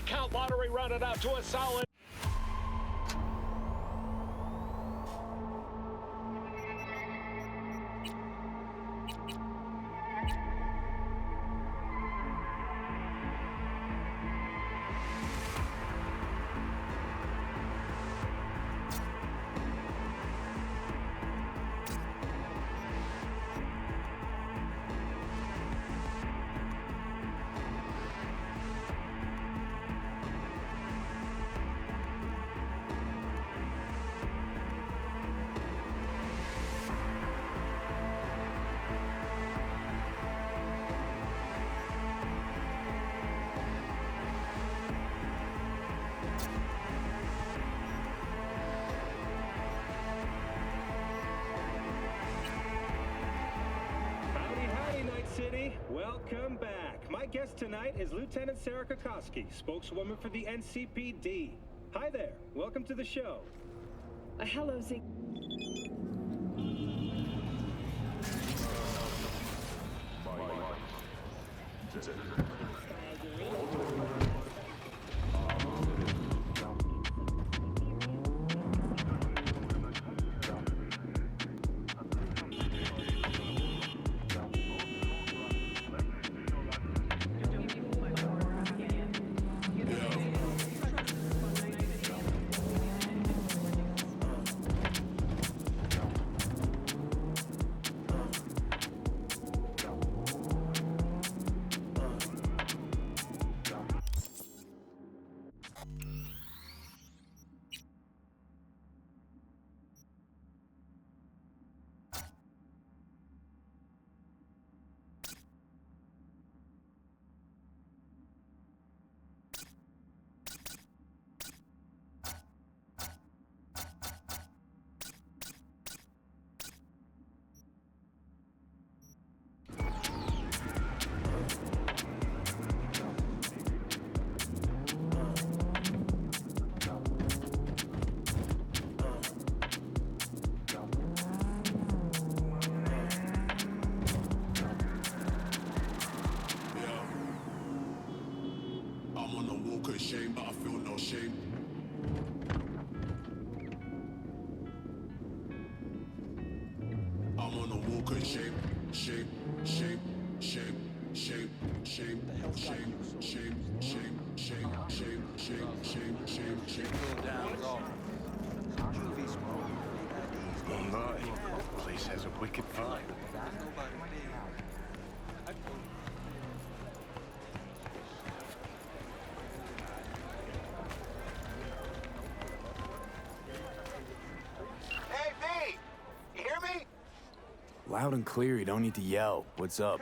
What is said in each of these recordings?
count lottery rounded out to a solid. Welcome back. My guest tonight is Lieutenant Sarah Kokoski, spokeswoman for the NCPD. Hi there. Welcome to the show. Hello, Zeke. Shame, but I feel no shame. I'm on a walk of shame, shame, shame, shame, shame, shame, shame, shame, shame, shame, shame, shame, shame, shame, shame. Oh my, the place has a wicked vibe. Loud and clear, you don't need to yell. What's up?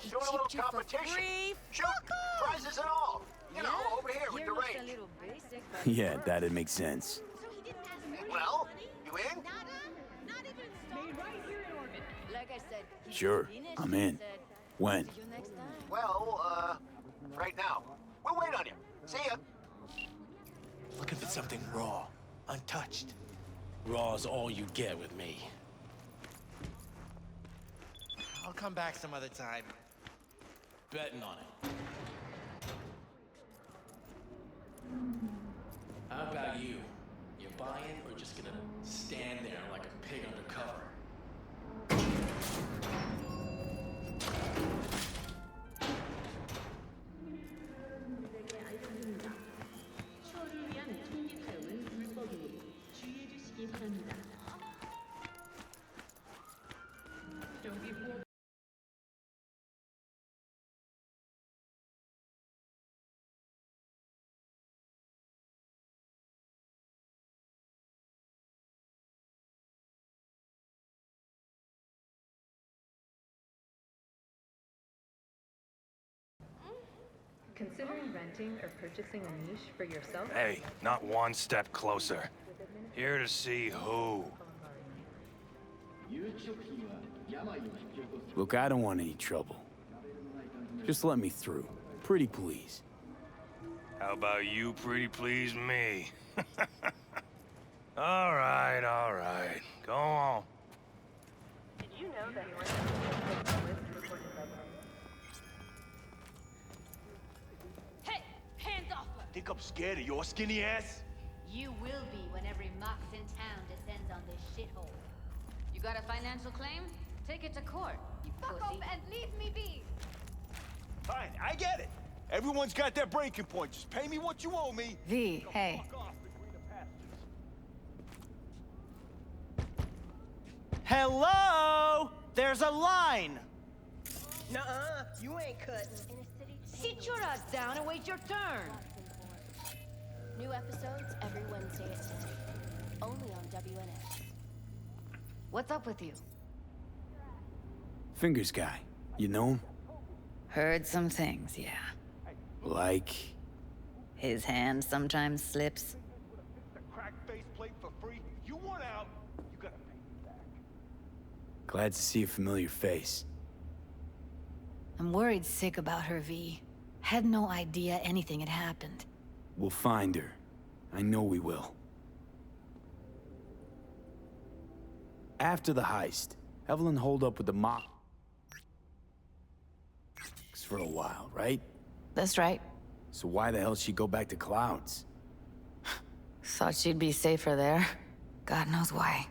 Doing a little competition. Shoot, prizes and all. You know, over here with the range. Yeah, that'd make sense. Well, you in? Like I said, Sure, I'm in. When? Well, right now. We'll wait on you. See ya. Looking for something raw, untouched. Raw's all you get with me. I'll come back some other time. Betting on it. How about you? You buying or just gonna stand there like a pig under cover? Considering renting or purchasing a niche for yourself? Hey, not one step closer. Here to see who. Look, I don't want any trouble. Just let me through. Pretty please. How about you pretty please me? All right. Go on. Did you know that you were Hey, hands off think I'm scared of your skinny ass? You will be when every mox in town descends on this shithole. You got a financial claim? Take it to court, you Fuck pussy. off and leave me be! Fine, I get it. Everyone's got their breaking point. Just pay me what you owe me. V, hey. Fuck off between the pastures. Hello? There's a line. Nuh-uh, you ain't cutting. Sit your ass down and wait your turn. New episodes every Wednesday at 10. Only on WNS. What's up with you? Fingers guy. You know him? Heard some things, yeah. Like... His hand sometimes slips. The crack faceplate for free. You want out, you gotta pay me back. Glad to see a familiar face. I'm worried sick about her, V. Had no idea anything had happened. We'll find her. I know we will. After the heist, Evelyn holed up with the mob for a while, right? That's right. So why the hell she go back to Clouds? Thought she'd be safer there. God knows why.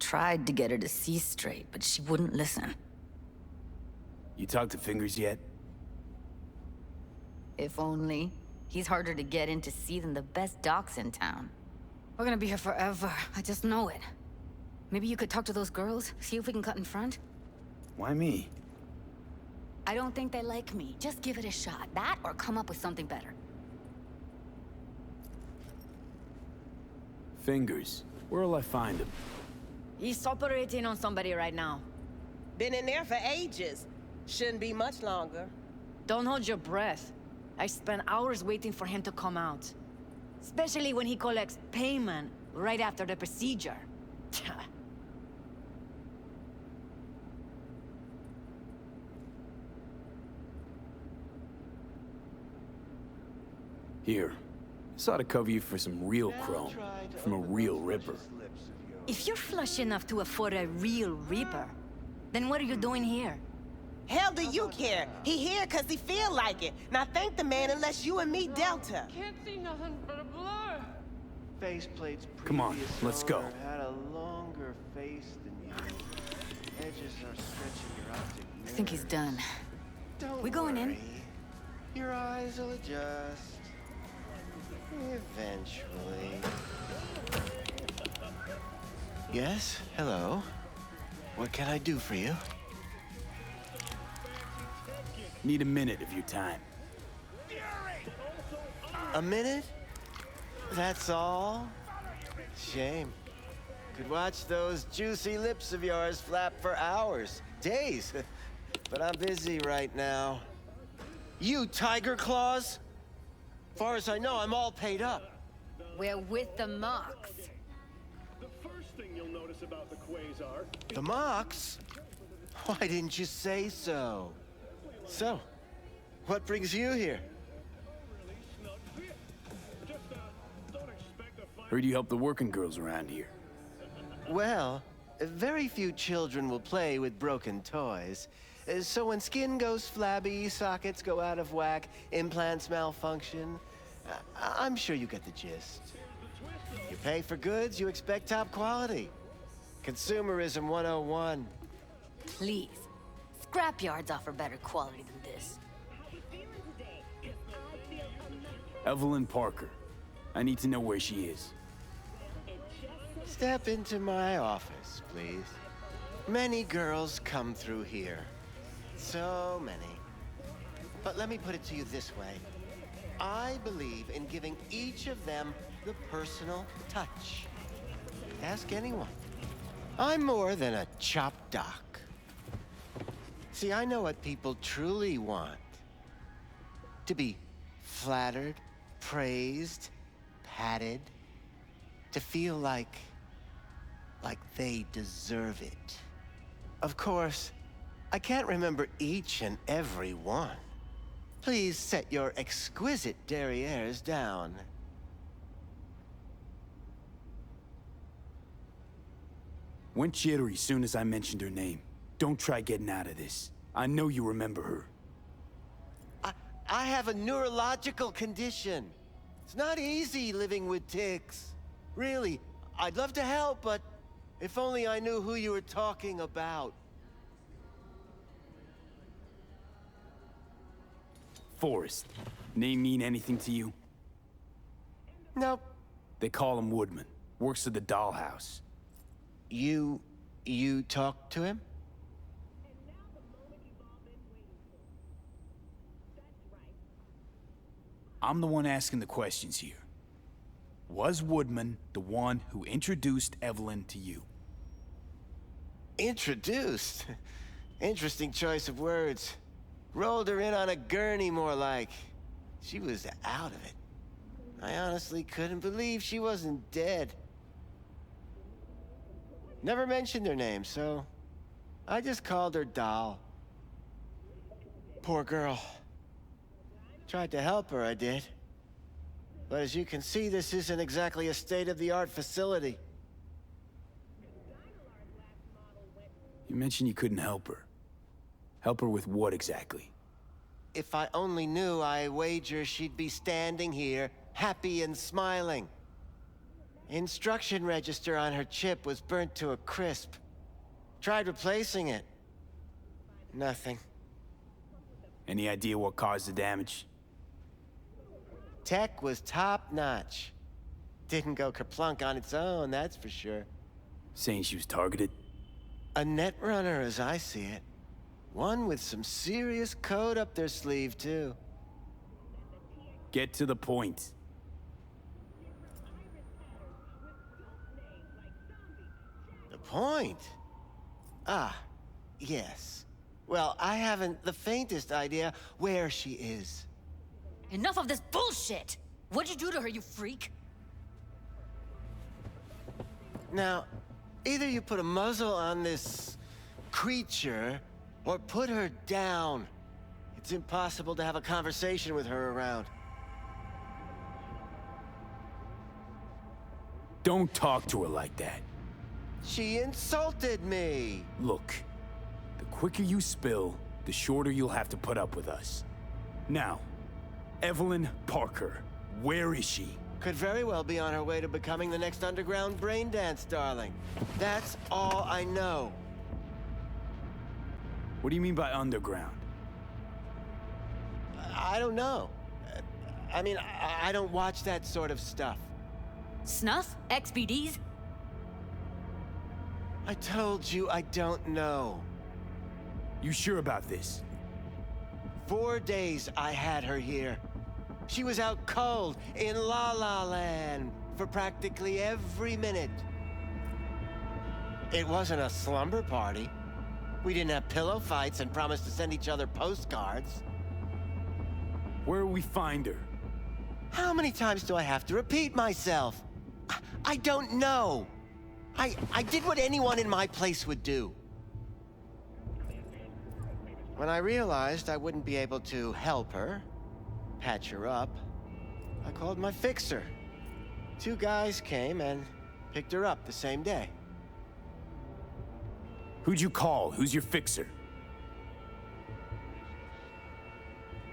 Tried to get her to see straight, but she wouldn't listen. You talked to Fingers yet? If only. He's harder to get in to see than the best docs in town. We're gonna be here forever. I just know it. Maybe you could talk to those girls, see if we can cut in front? Why me? I don't think they like me. Just give it a shot. That or come up with something better. Fingers. Where'll I find him? He's operating on somebody right now. Been in there for ages. Shouldn't be much longer. Don't hold your breath. I spent hours waiting for him to come out. Especially when he collects payment right after the procedure. Here. This ought to cover you for some real chrome. From a real ripper. If you're flush enough to afford a real Reaper, then what are you doing here? Hell do you care? He here cause he feel like it. Now thank the man unless you and me dealt her. Can't see nothing but a blur. Faceplate's Come on, let's go. Had a longer face than you. Edges are stretching your optic nerve. I think he's done. Don't We going in? worry. Your eyes will adjust. Eventually. Yes? Hello? What can I do for you? Need a minute of your time. A minute? That's all? Shame. Could watch those juicy lips of yours flap for hours, days. But I'm busy right now. You Tiger Claws? Far as I know, I'm all paid up. We're with the Mox. The first thing you'll notice about the Quasar... The Mox? Why didn't you say so? So, what brings you here? Heard you help the working girls around here. Well, very few children will play with broken toys. So when skin goes flabby, sockets go out of whack, implants malfunction, I'm sure you get the gist. You pay for goods, you expect top quality. Consumerism 101. Please. Scrapyards offer better quality than this. Evelyn Parker. I need to know where she is. Step into my office, please. Many girls come through here. So many. But let me put it to you this way. I believe in giving each of them the personal touch. Ask anyone. I'm more than a chop doc. See, I know what people truly want. To be flattered, praised, patted. To feel like they deserve it. Of course, I can't remember each and every one. Please set your exquisite derrieres down. Went jittery soon as I mentioned her name. Don't try getting out of this. I know you remember her. I have a neurological condition. It's not easy living with tics. Really, I'd love to help, but if only I knew who you were talking about. Forrest. Name mean anything to you? Nope. They call him Woodman. Works at the dollhouse. You talked to him? I'm the one asking the questions here. Was Woodman the one who introduced Evelyn to you? Introduced? Interesting choice of words. Rolled her in on a gurney, more like. She was out of it. I honestly couldn't believe she wasn't dead. Never mentioned her name, so I just called her Doll. Poor girl. Tried to help her, I did. But as you can see, this isn't exactly a state-of-the-art facility. You mentioned you couldn't help her. Help her with what exactly? If I only knew, I wager she'd be standing here, happy and smiling. Instruction register on her chip was burnt to a crisp. Tried replacing it. Nothing. Any idea what caused the damage? Tech was top-notch. Didn't go kerplunk on its own, that's for sure. Saying she was targeted? A netrunner, as I see it. One with some serious code up their sleeve, too. Get to the point. The point? Ah, yes. Well, I haven't the faintest idea where she is. Enough of this bullshit! What'd you do to her, you freak? Now, either you put a muzzle on this creature, or put her down. It's impossible to have a conversation with her around. Don't talk to her like that. She insulted me! Look, the quicker you spill, the shorter you'll have to put up with us. Now, Evelyn Parker, where is she? Could very well be on her way to becoming the next underground braindance darling. That's all I know. What do you mean by underground? I don't know. I mean, I don't watch that sort of stuff. Snuff? XBDs? I told you I don't know. You sure about this? 4 days I had her here. She was out cold in La La Land for practically every minute. It wasn't a slumber party. We didn't have pillow fights and promised to send each other postcards. Where will we find her? How many times do I have to repeat myself? I don't know. I did what anyone in my place would do. When I realized I wouldn't be able to help her, patch her up, I called my fixer. 2 guys came and picked her up the same day. Who'd you call? Who's your fixer?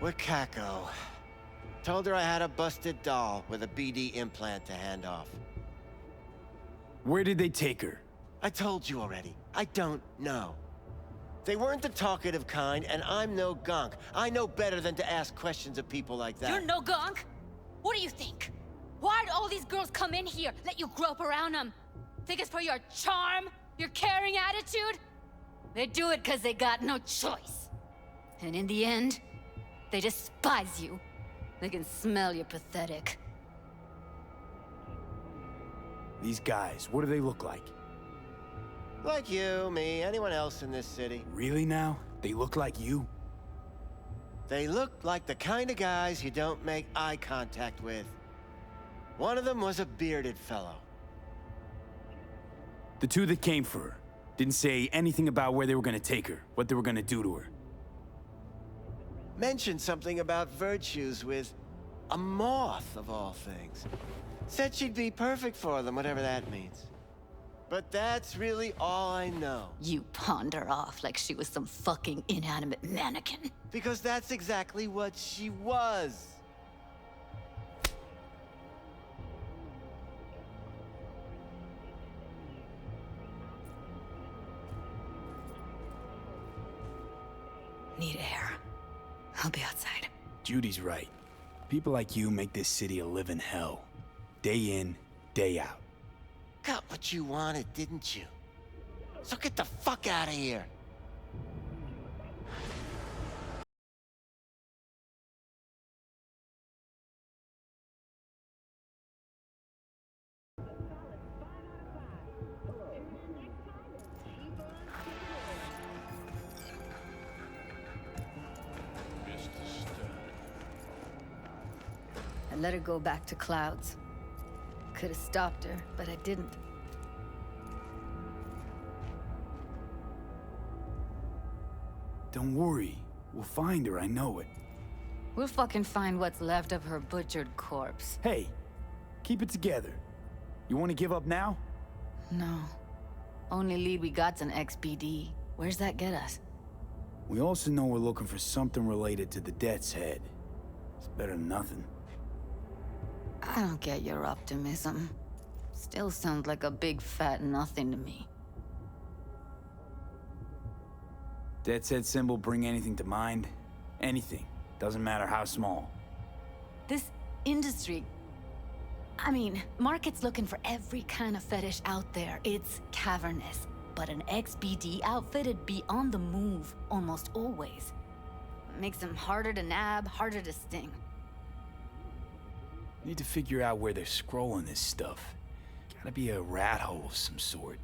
Wakako. Told her I had a busted doll with a BD implant to hand off. Where did they take her? I told you already. I don't know. They weren't the talkative kind, and I'm no gunk. I know better than to ask questions of people like that. You're no gunk? What do you think? Why'd all these girls come in here, let you grope around them? Think it's for your charm? Your caring attitude? They do it because they got no choice. And in the end, they despise you. They can smell you're pathetic. These guys, what do they look like? Like you, me, anyone else in this city. Really now? They look like you? They look like the kind of guys you don't make eye contact with. One of them was a bearded fellow. The 2 that came for her didn't say anything about where they were gonna take her, what they were gonna do to her. Mentioned something about virtues with a moth, of all things. Said she'd be perfect for them, whatever that means. But that's really all I know. You pawned her off like she was some fucking inanimate mannequin. Because that's exactly what she was. Need air. I'll be outside. Judy's right. People like you make this city a living hell. Day in, day out. Got what you wanted, didn't you? So get the fuck out of here. I let her go back to Clouds. Could have stopped her, but I didn't. Don't worry. We'll find her, I know it. We'll fucking find what's left of her butchered corpse. Hey, keep it together. You want to give up now? No. Only lead we got's an XBD. Where's that get us? We also know we're looking for something related to the Death's Head. It's better than nothing. I don't get your optimism. Still sounds like a big fat nothing to me. Death's Head symbol bring anything to mind? Anything. Doesn't matter how small. This industry... I mean, market's looking for every kind of fetish out there. It's cavernous. But an XBD outfit'd be on the move, almost always. Makes them harder to nab, harder to sting. Need to figure out where they're scrolling this stuff. Gotta be a rat hole of some sort.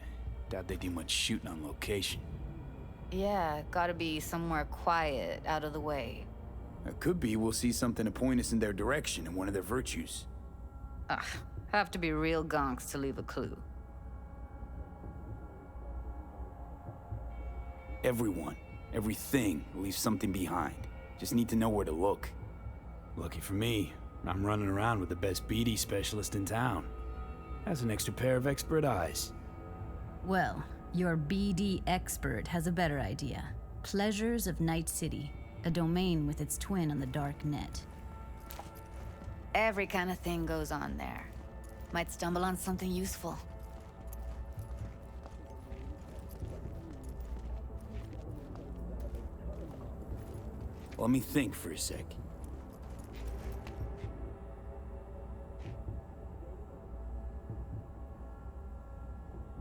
Doubt they do much shooting on location. Yeah, gotta be somewhere quiet, out of the way. It could be we'll see something to point us in their direction and one of their virtues. Ugh, have to be real gonks to leave a clue. Everyone, everything leaves something behind. Just need to know where to look. Lucky for me, I'm running around with the best BD specialist in town. Has an extra pair of expert eyes. Well, your BD expert has a better idea. Pleasures of Night City, a domain with its twin on the dark net. Every kind of thing goes on there. Might stumble on something useful. Let me think for a sec.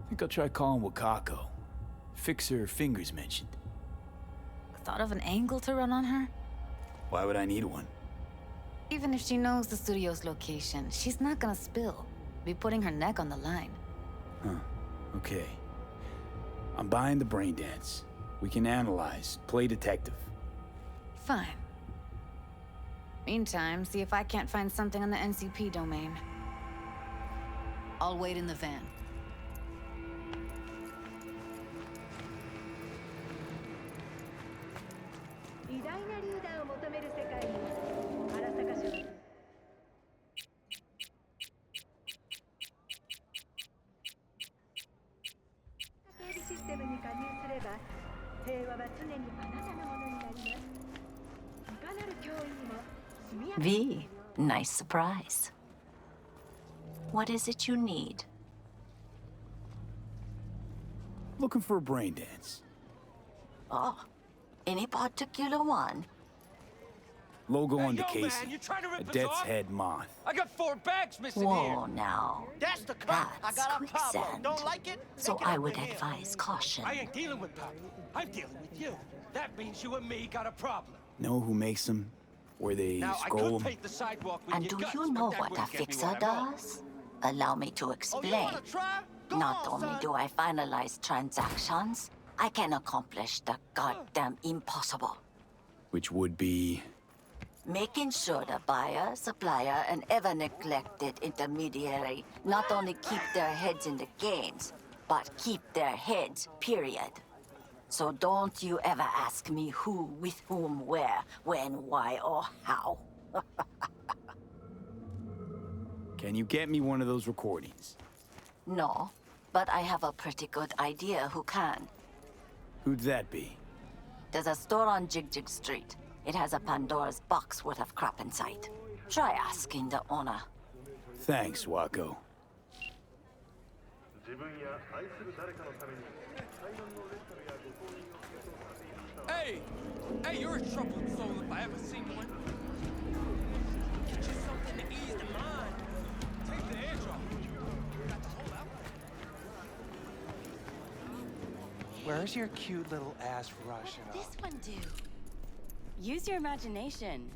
I think I'll try calling Wakako. Fix her fingers mentioned. Thought of an angle to run on her? Why would I need one? Even if she knows the studio's location, she's not gonna spill. Be putting her neck on the line. Huh. Okay. I'm buying the brain dance. We can analyze, play detective. Fine. Meantime, see if I can't find something on the NCP domain. I'll wait in the van. V, nice surprise. What is it you need? Looking for a brain dance. Oh, any particular one? Logo on the yo, man, casing. you trying to rip A us Death's off? Head moth. I got 4 bags missing Whoa, here. now. That's the cop. I That's got a Pablo. quicksand. Don't like it? So Take it I up would with him. advise caution. I ain't dealing with Pablo. I'm dealing with you. That means you and me got a problem. Know who makes them? Where they Now, I scroll could them? paint the sidewalk with And your do guts, you but know that what a wouldn't get me fixer what I want. does? Allow me to explain. wanna try? Go Not on, only son. do I finalize transactions, I can accomplish the goddamn impossible. Which would be... Making sure the buyer, supplier, and ever neglected intermediary not only keep their heads in the games, but keep their heads, period. So don't you ever ask me who, with whom, where, when, why, or how. Can you get me one of those recordings? No, But I have a pretty good idea who can. Who'd that be? There's a store on Jig Street. It has a Pandora's box worth of crap inside. Try asking the owner. Thanks, Wako. Hey! Hey, you're a troubled soul if I ever seen one. Get you something to ease the mind. Take the edge off. Got the whole outfit. Where's your cute little ass Russian? This one do. Use your imagination.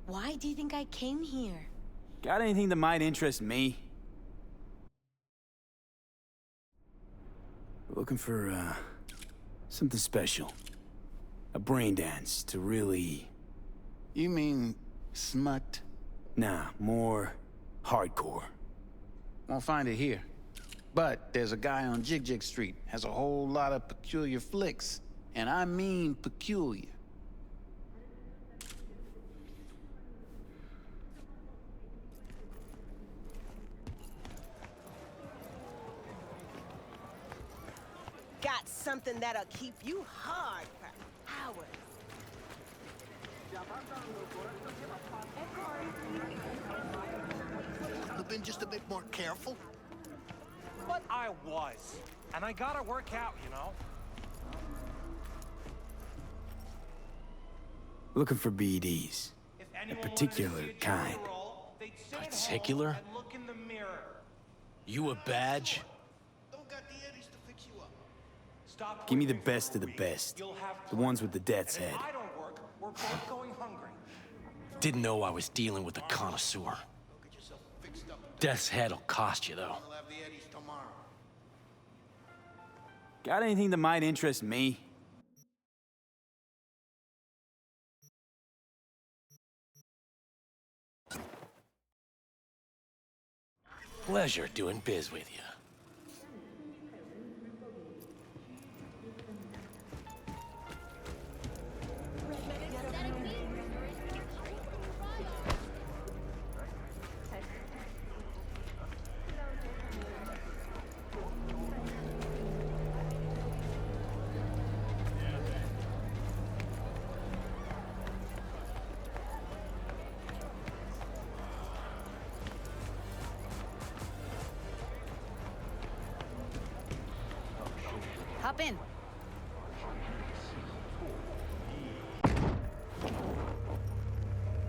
Why do you think I came here? Got anything that might interest me? Looking for, something special. A brain dance to really... You mean smut? Nah, more hardcore. Won't find it here. But there's a guy on Jig Street, has a whole lot of peculiar flicks. And I mean peculiar. Got something that'll keep you hard for hours. Have been just a bit more careful. But I was. And I gotta work out, you know? Looking for BDs. A particular kind. Particular? You a badge? Give me the best of the best. The ones with the death's head. We're both going hungry. Didn't know I was dealing with a connoisseur. Death's head'll cost you, though. Got anything that might interest me? Pleasure doing biz with you. Hop in.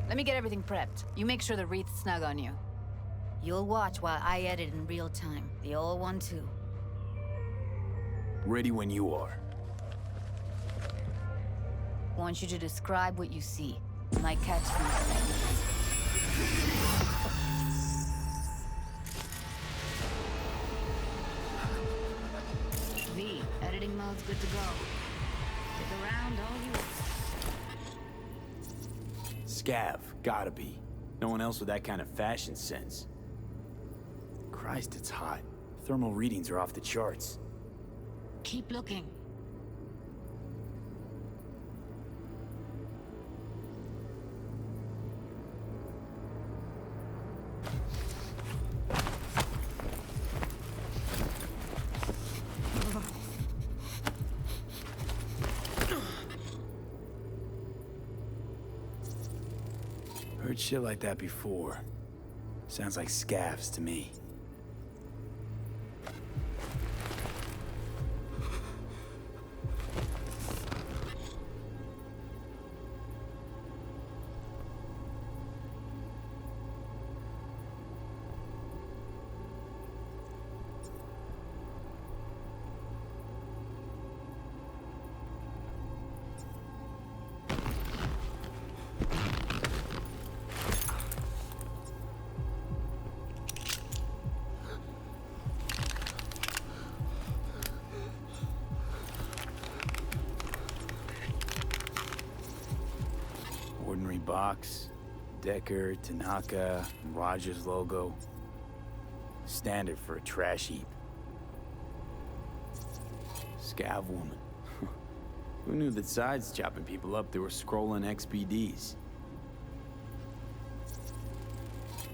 Let me get everything prepped. You make sure the wreath's snug on you. You'll watch while I edit in real time. The old one, too. Ready when you are. I want you to describe what you see. My catchphrase. V, editing mode's good to go. Stick around all you want. Scav, gotta be. No one else with that kind of fashion sense. Christ, it's hot. Thermal readings are off the charts. Keep looking. Heard shit like that before. Sounds like scavs to me. Ordinary box, Decker, Tanaka, Rogers logo. Standard for a trash heap. Scav woman. Who knew that sides chopping people up, they were scrolling XBDs?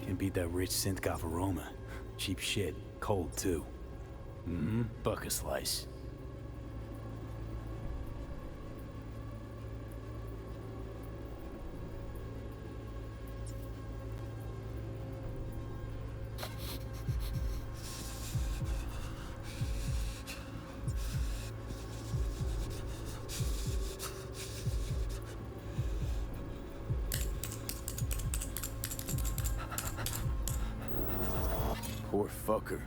Can't beat that rich synth-goth aroma. Cheap shit, cold too. Mm-hmm. Buck a slice. Poor fucker.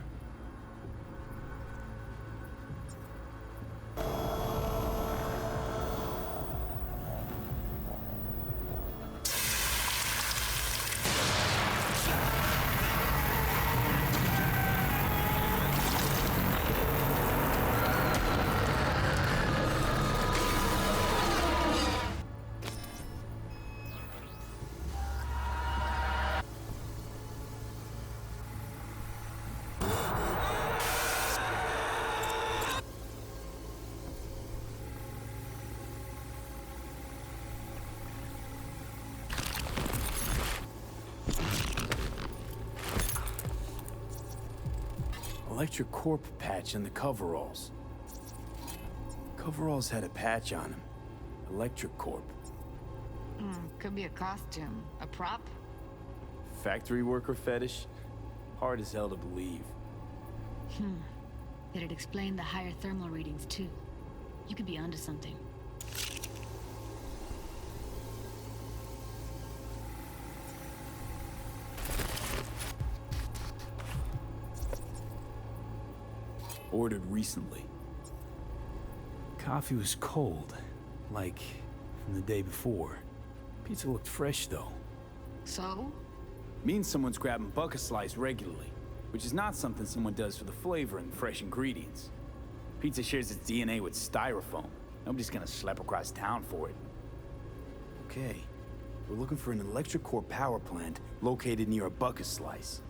Electric Corp patch in the coveralls. Coveralls had a patch on them. Electric Corp. Could be a costume. A prop? Factory worker fetish? Hard as hell to believe. It'd explain the higher thermal readings, too. You could be onto something. Ordered recently. Coffee was cold, like from the day before. Pizza looked fresh, though. So? Means someone's grabbing buck a slice regularly, which is not something someone does for the flavor and fresh ingredients. Pizza shares its DNA with styrofoam. Nobody's gonna schlep across town for it. Okay, we're looking for an electric core power plant located near a buck a slice.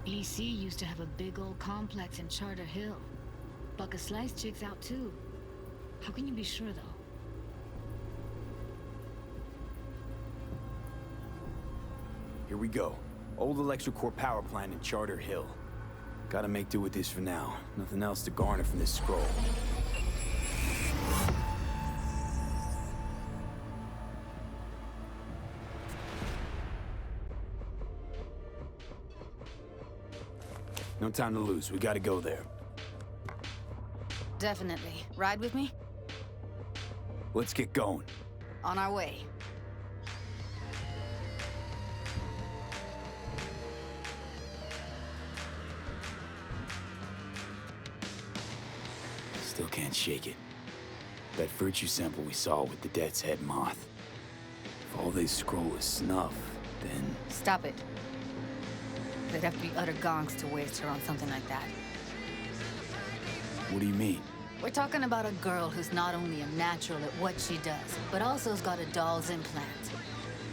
EC used to have a big old complex in Charter Hill. Buck a slice checks out too. How can you be sure, though? Here we go. Old electric core power plant in Charter Hill. Gotta make do with this for now. Nothing else to garner from this scroll. No time to lose. We gotta go there. Definitely. Ride with me? Let's get going. On our way. Still can't shake it. That virtue sample we saw with the Death's Head moth. If all they scroll is snuff, then... Stop it. They'd have to be utter gonks to waste her on something like that. What do you mean? We're talking about a girl who's not only a natural at what she does, but also has got a doll's implant.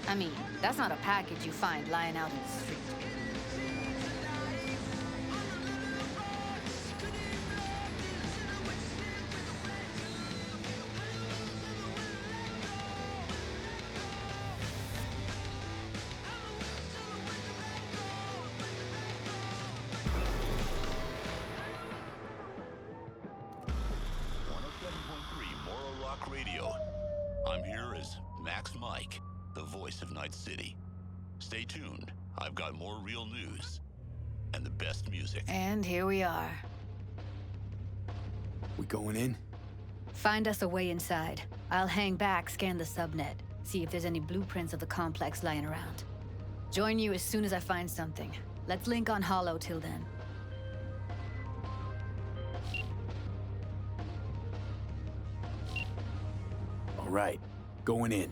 I mean, that's not a package you find lying out in the street. Radio. I'm here as Max Mike, the voice of Night City. Stay tuned. I've got more real news and the best music. And here we are. We going in? Find us a way inside. I'll hang back, scan the subnet, see if there's any blueprints of the complex lying around. Join you as soon as I find something. Let's link on Hollow till then. Right, going in.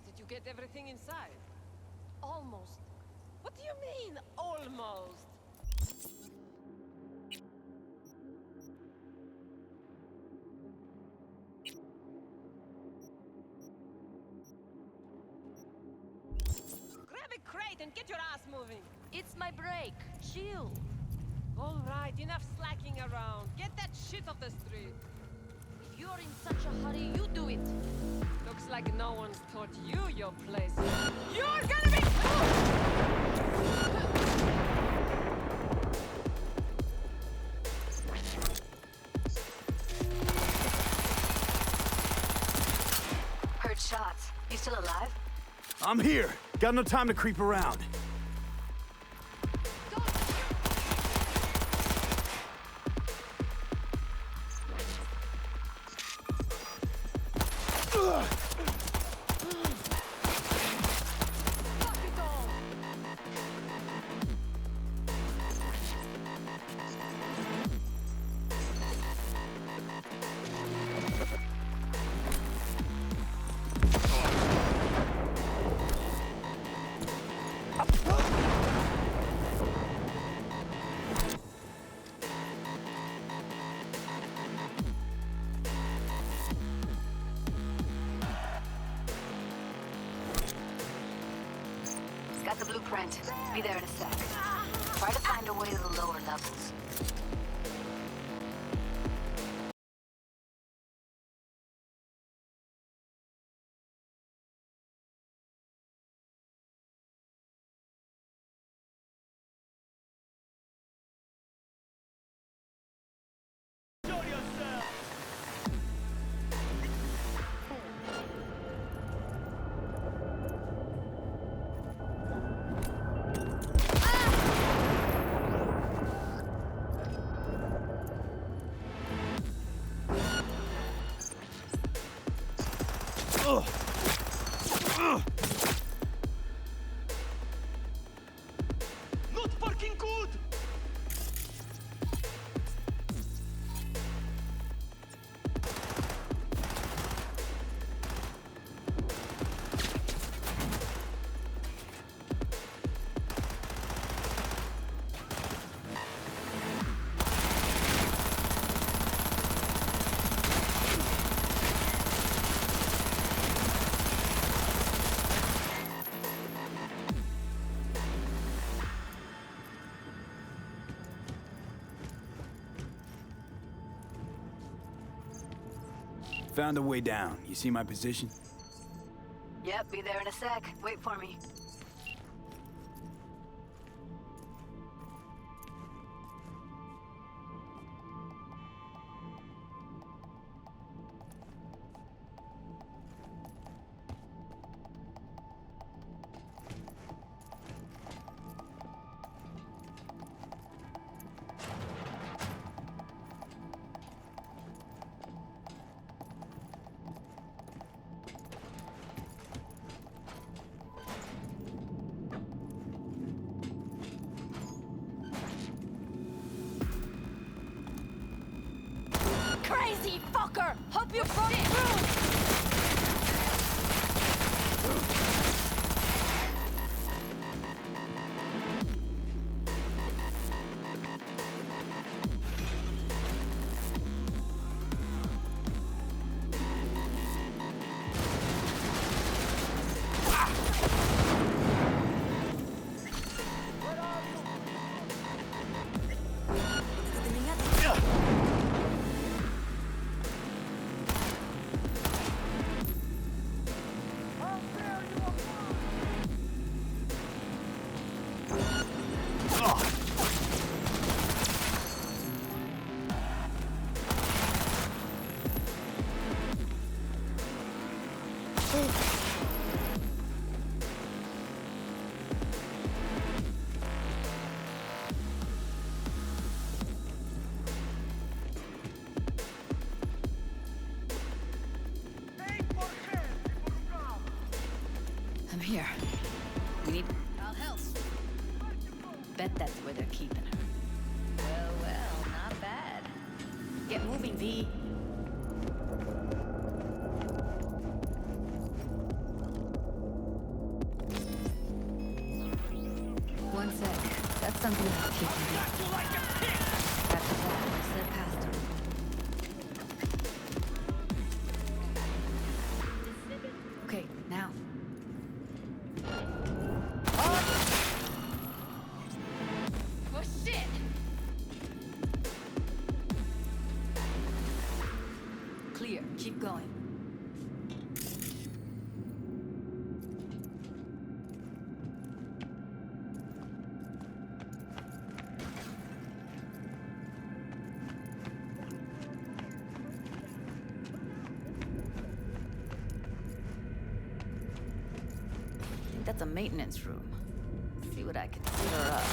Did you get everything inside? Almost. What do you mean, almost? and get your ass moving. It's my break. Chill. All right, enough slacking around. Get that shit off the street. If you're in such a hurry, you do it. Looks like no one's taught you your place. You're gonna be... Heard shots. You still alive? I'm here. Got no time to creep around. Got the blueprint. Be there in a sec. Try to find a way to the lower levels. Not fucking good! Found a way down. You see my position? Yep, be there in a sec. Wait for me. Crazy fucker! Hope you broke through! I'm here. We need... I'll help. Bet that's where they're keeping her. Well, well, not bad. Get moving, V. One sec. That's something I'll keep you busy. After that, I slip past him. Okay, now. the maintenance room. See what I can clear up.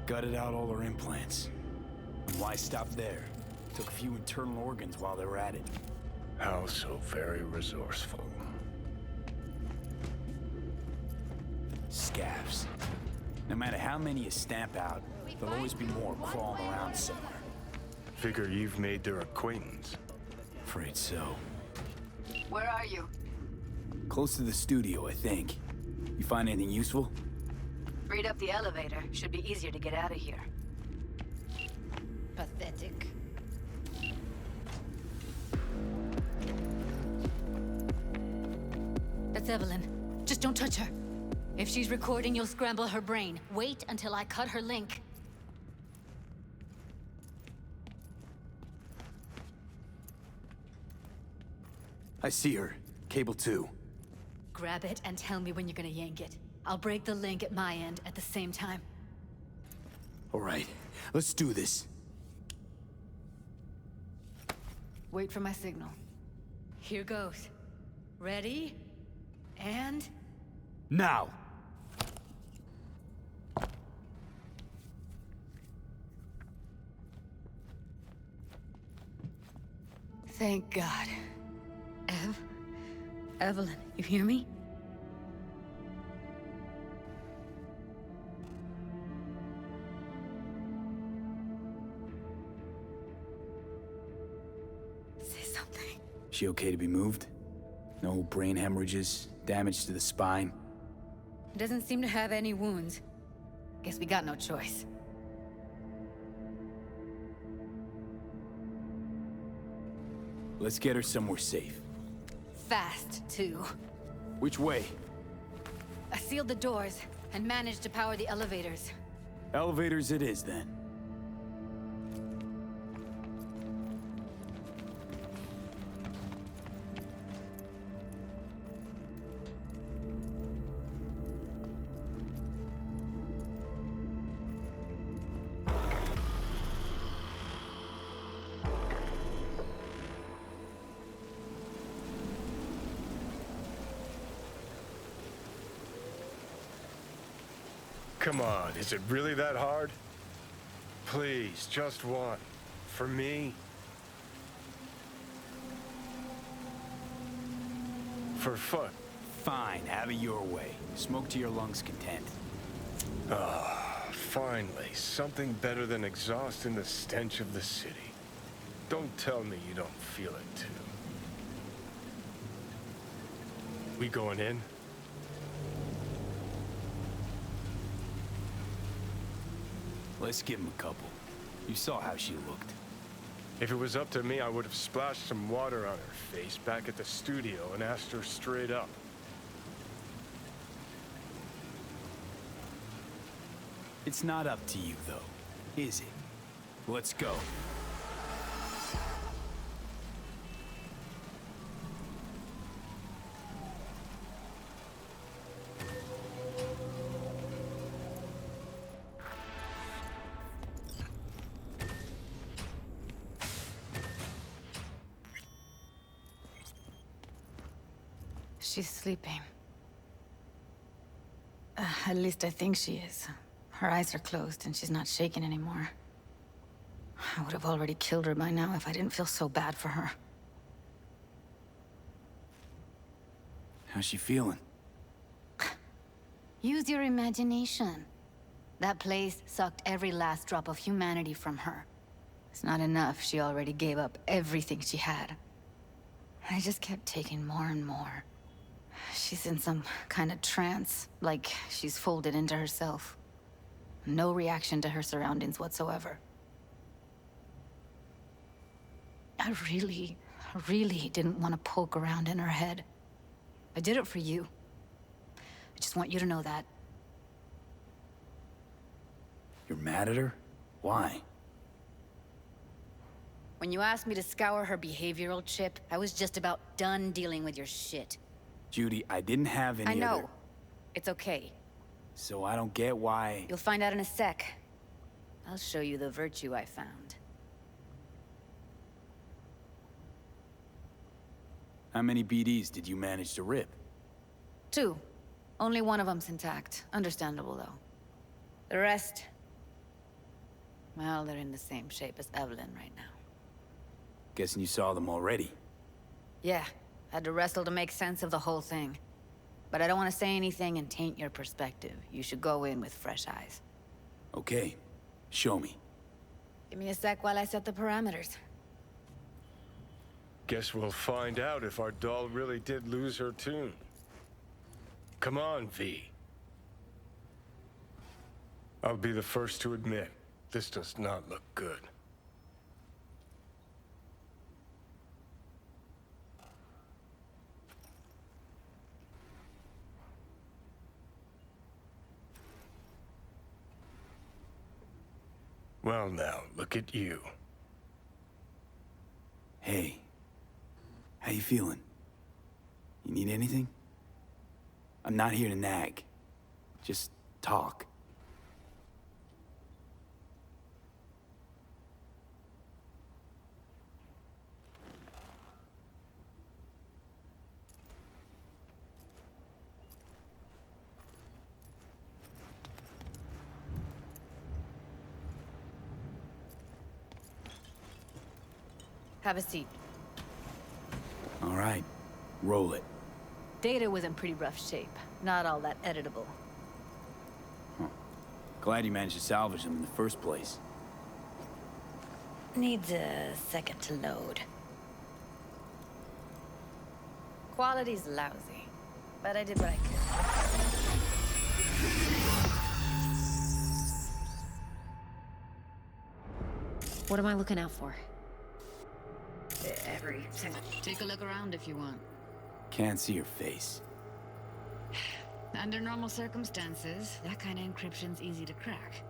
Gutted out all her implants. And why stop there? Took a few internal organs while they were at it. How so very resourceful. Scavs. No matter how many you stamp out, there'll always be more crawling around somewhere. Figure you've made their acquaintance. Afraid so. Where are you? Close to the studio, I think. You find anything useful? Freed up the elevator. Should be easier to get out of here. Pathetic. That's Evelyn. Just don't touch her. If she's recording, you'll scramble her brain. Wait until I cut her link. I see her. Cable 2. Grab it and tell me when you're gonna yank it. I'll break the link at my end at the same time. All right, let's do this. Wait for my signal. Here goes. Ready? And... now! Thank God. Evelyn, you hear me? Say something. She okay to be moved? No brain hemorrhages, damage to the spine? Doesn't seem to have any wounds. Guess we got no choice. Let's get her somewhere safe. Fast, too. Which way? I sealed the doors and managed to power the elevators. Elevators it is, then. Come on, is it really that hard? Please, just one. For me. For fun. Fine, have it your way. Smoke to your lungs' content. Ah, finally, something better than exhaust in the stench of the city. Don't tell me you don't feel it, too. We going in? Let's give him a couple. You saw how she looked. If it was up to me, I would have splashed some water on her face back at the studio and asked her straight up. It's not up to you, though, is it? Let's go. She's sleeping. At least I think she is. Her eyes are closed and she's not shaking anymore. I would have already killed her by now if I didn't feel so bad for her. How's she feeling? Use your imagination. That place sucked every last drop of humanity from her. It's not enough, she already gave up everything she had. I just kept taking more and more. She's in some kind of trance, like she's folded into herself. No reaction to her surroundings whatsoever. I really didn't want to poke around in her head. I did it for you. I just want you to know that. You're mad at her? Why? When you asked me to scour her behavioral chip, I was just about done dealing with your shit. Judy, I didn't have any I know. other... It's okay. So I don't get why... You'll find out in a sec. I'll show you the virtue I found. How many BDs did you manage to rip? 2. Only one of them's intact. Understandable, though. The rest... well, they're in the same shape as Evelyn right now. Guessing you saw them already. Yeah, had to wrestle to make sense of the whole thing. But I don't want to say anything and taint your perspective. You should go in with fresh eyes. Okay, show me. Give me a sec while I set the parameters. Guess we'll find out if our doll really did lose her tune. Come on, V. I'll be the first to admit, this does not look good. Well now, look at you. Hey. How you feeling? You need anything? I'm not here to nag. Just talk. Have a seat. All right. Roll it. Data was in pretty rough shape. Not all that editable. Huh. Glad you managed to salvage them in the first place. Needs a second to load. Quality's lousy, but I did what I could. What am I looking out for? Every single... Take a look around if you want. Can't see your face. Under normal circumstances, that kind of encryption's easy to crack.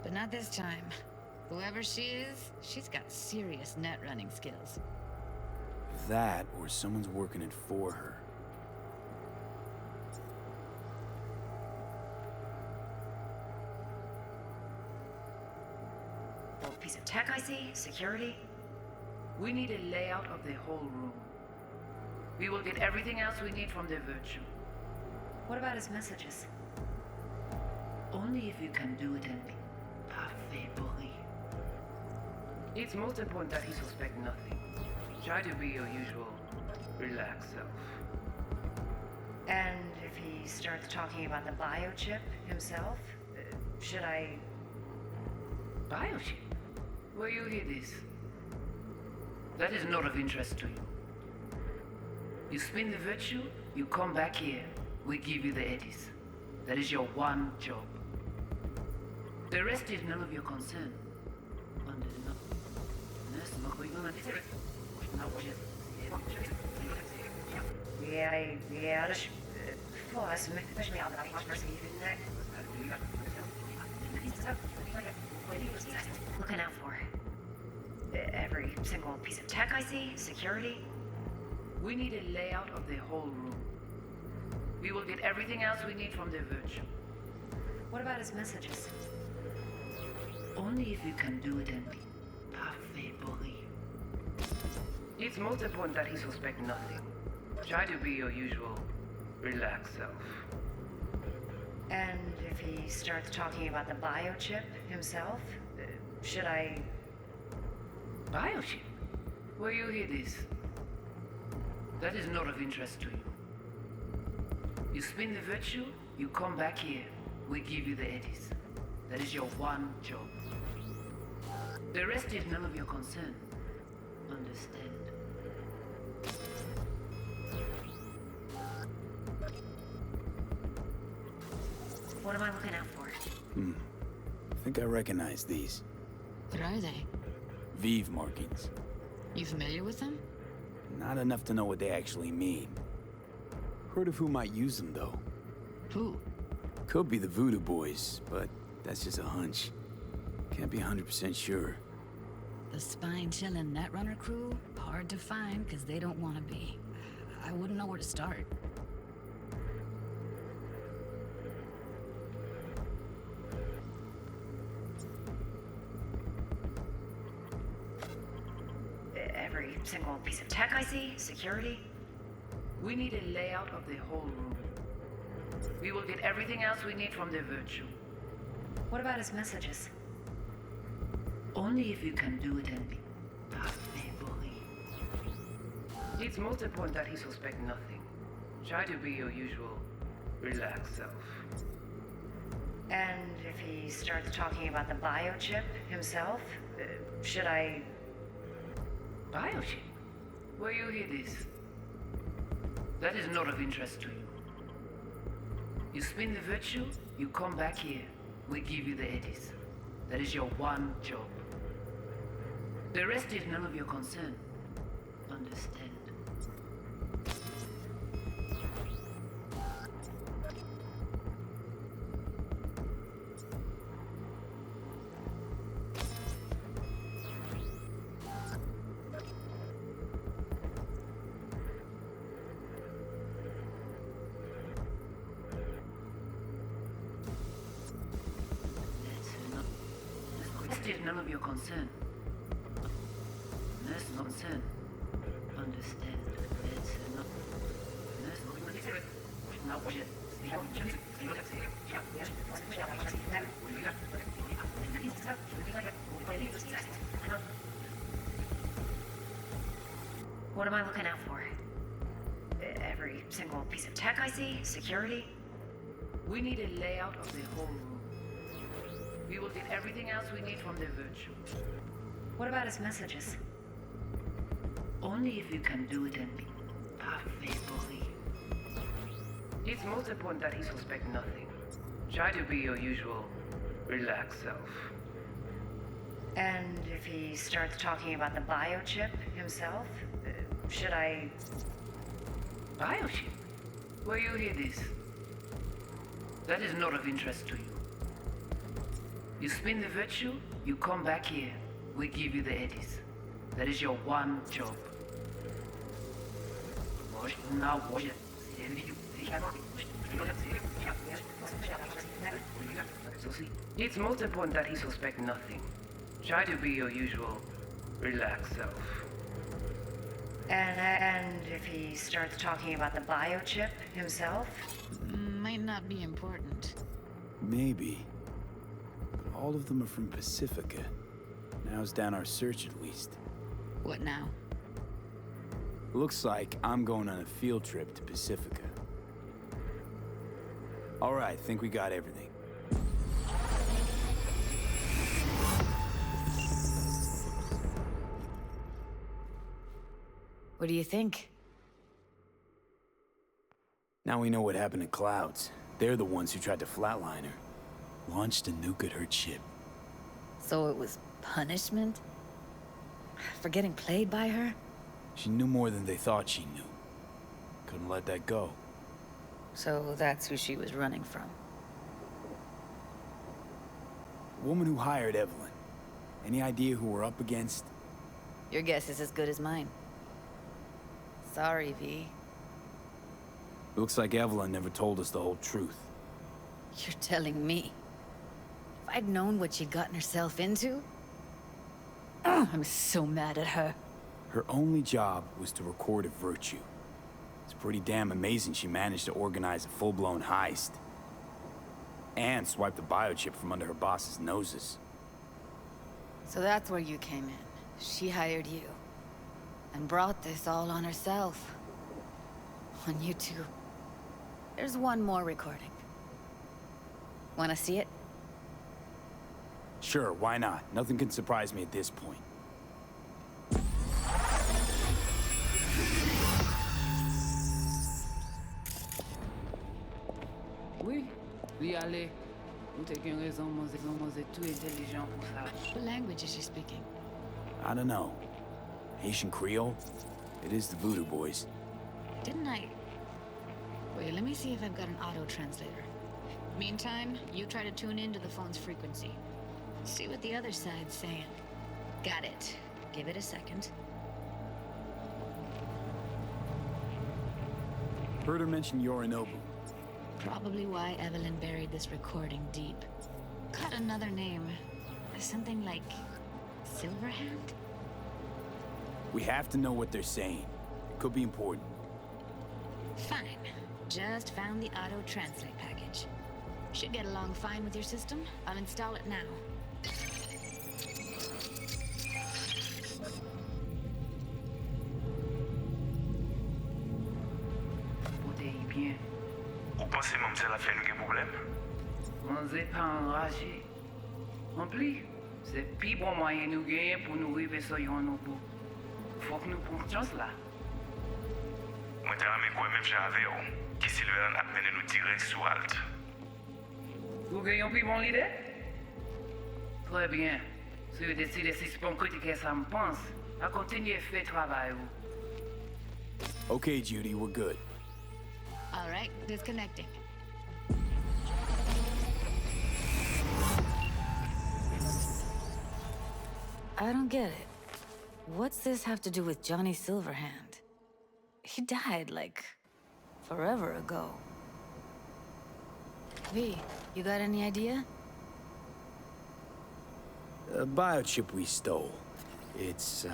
But not this time. Whoever she is, she's got serious net running skills. That, or someone's working it for her. Old piece of tech I see? Security? We need a layout of the whole room. We will get everything else we need from the virtue. What about his messages? Only if you can do it in parfait bruit. It's most important that he suspect nothing. Try to be your usual relaxed self. And if he starts talking about the biochip himself, should I... Biochip? Where you hear this? That is not of interest to you. You spin the virtue, you come back here, we give you the eddies. That is your one job. The rest is none of your concern. Looking out for every single piece of tech I see? Security? We need a layout of the whole room. We will get everything else we need from the virtue. What about his messages? Only if you can do it in parfait bruit. It's most important that he suspect nothing. Try to be your usual, relaxed self. And if he starts talking about the biochip himself, should I... Biochip? Where you hear this? That is not of interest to you. You spin the virtue, you come back here, we give you the eddies. That is your one job. The rest is none of your concern. Understand? What am I looking out for? I think I recognize these. What are they? Vive markings. You familiar with them? Not enough to know what they actually mean. Heard of who might use them, though. Who? Could be the Voodoo Boys, but that's just a hunch. Can't be 100% sure. The spine-chilling Netrunner crew? Hard to find, because they don't want to be. I wouldn't know where to start. Every single piece of tech I see, security. We need a layout of the whole room. We will get everything else we need from the virtue. What about his messages? Only if you can do it and faithfully. It's most important that he suspect nothing. Try to be your usual, relaxed self. And if he starts talking about the biochip himself, should I... Biochip? Where you hear this? That is not of interest to you. You spin the virtue, you come back here, we give you the eddies. That is your one job. The rest is none of your concern. Understand? It is none of your concern. That's no concern. Understand? It's not. Now what? What am I looking out for? Every single piece of tech I see, security. We need a layout of the whole room. We will get everything else we need from the virtue. What about his messages? Only if you can do it and faithfully. It's most important that he suspect nothing. Try to be your usual, relaxed self. And if he starts talking about the biochip himself, should I... Biochip? Where you hear this? That is not of interest to you. You spin the virtue, you come back here, we give you the eddies. That is your one job. Now what? It's most important that he suspect nothing. Try to be your usual, relaxed self. And if he starts talking about the biochip himself? Might not be important. Maybe. But all of them are from Pacifica. Now's down our search at least. What now? Looks like I'm going on a field trip to Pacifica. All right, think we got everything. What do you think? Now we know what happened to Clouds. They're the ones who tried to flatline her. Launched a nuke at her ship. So it was punishment? For getting played by her? She knew more than they thought she knew. Couldn't let that go. So that's who she was running from. The woman who hired Evelyn. Any idea who we're up against? Your guess is as good as mine. Sorry, V. Looks like Evelyn never told us the whole truth. You're telling me? If I'd known what she'd gotten herself into? I'm so mad at her. Her only job was to record a virtue. It's pretty damn amazing she managed to organize a full-blown heist. And swipe the biochip from under her boss's noses. So that's where you came in. She hired you. And brought this all on herself. On you two. There's one more recording. Wanna see it? Sure, why not? Nothing can surprise me at this point. Oui, l'y aller. Ou t'es qu'une raison, moi, c'est tout intelligent pour ça. What language is she speaking? I don't know. Haitian Creole? It is the Voodoo Boys. Didn't I... Wait, let me see if I've got an auto-translator. Meantime, you try to tune into the phone's frequency. See what the other side's saying. Got it. Give it a second. Heard her mention Yorinobu. Probably why Evelyn buried this recording deep. Got another name. Something like... Silverhand? We have to know what they're saying. It could be important. Fine. Just found the auto-translate package. Should get along fine with your system. I'll install it now. Bien. Vous pensez que c'est la fait nous problème? On n'est pas enragé. En plus, c'est le plus bon moyen nous gagner pour nous arriver sur Yorinobu. Faut que nous prenions là. Moi, je ramène quoi même j'avais, qui Sylvain a mené nous tirer sous halte. Vous gagnez plus bon idée? Très bien. Si vous décidez si c'est bon critiquer ça me pense, à continuer à faire travail. Okay, Judy, we're good. All right, disconnecting. I don't get it. What's this have to do with Johnny Silverhand? He died, like, forever ago. V, you got any idea? A biochip we stole. It's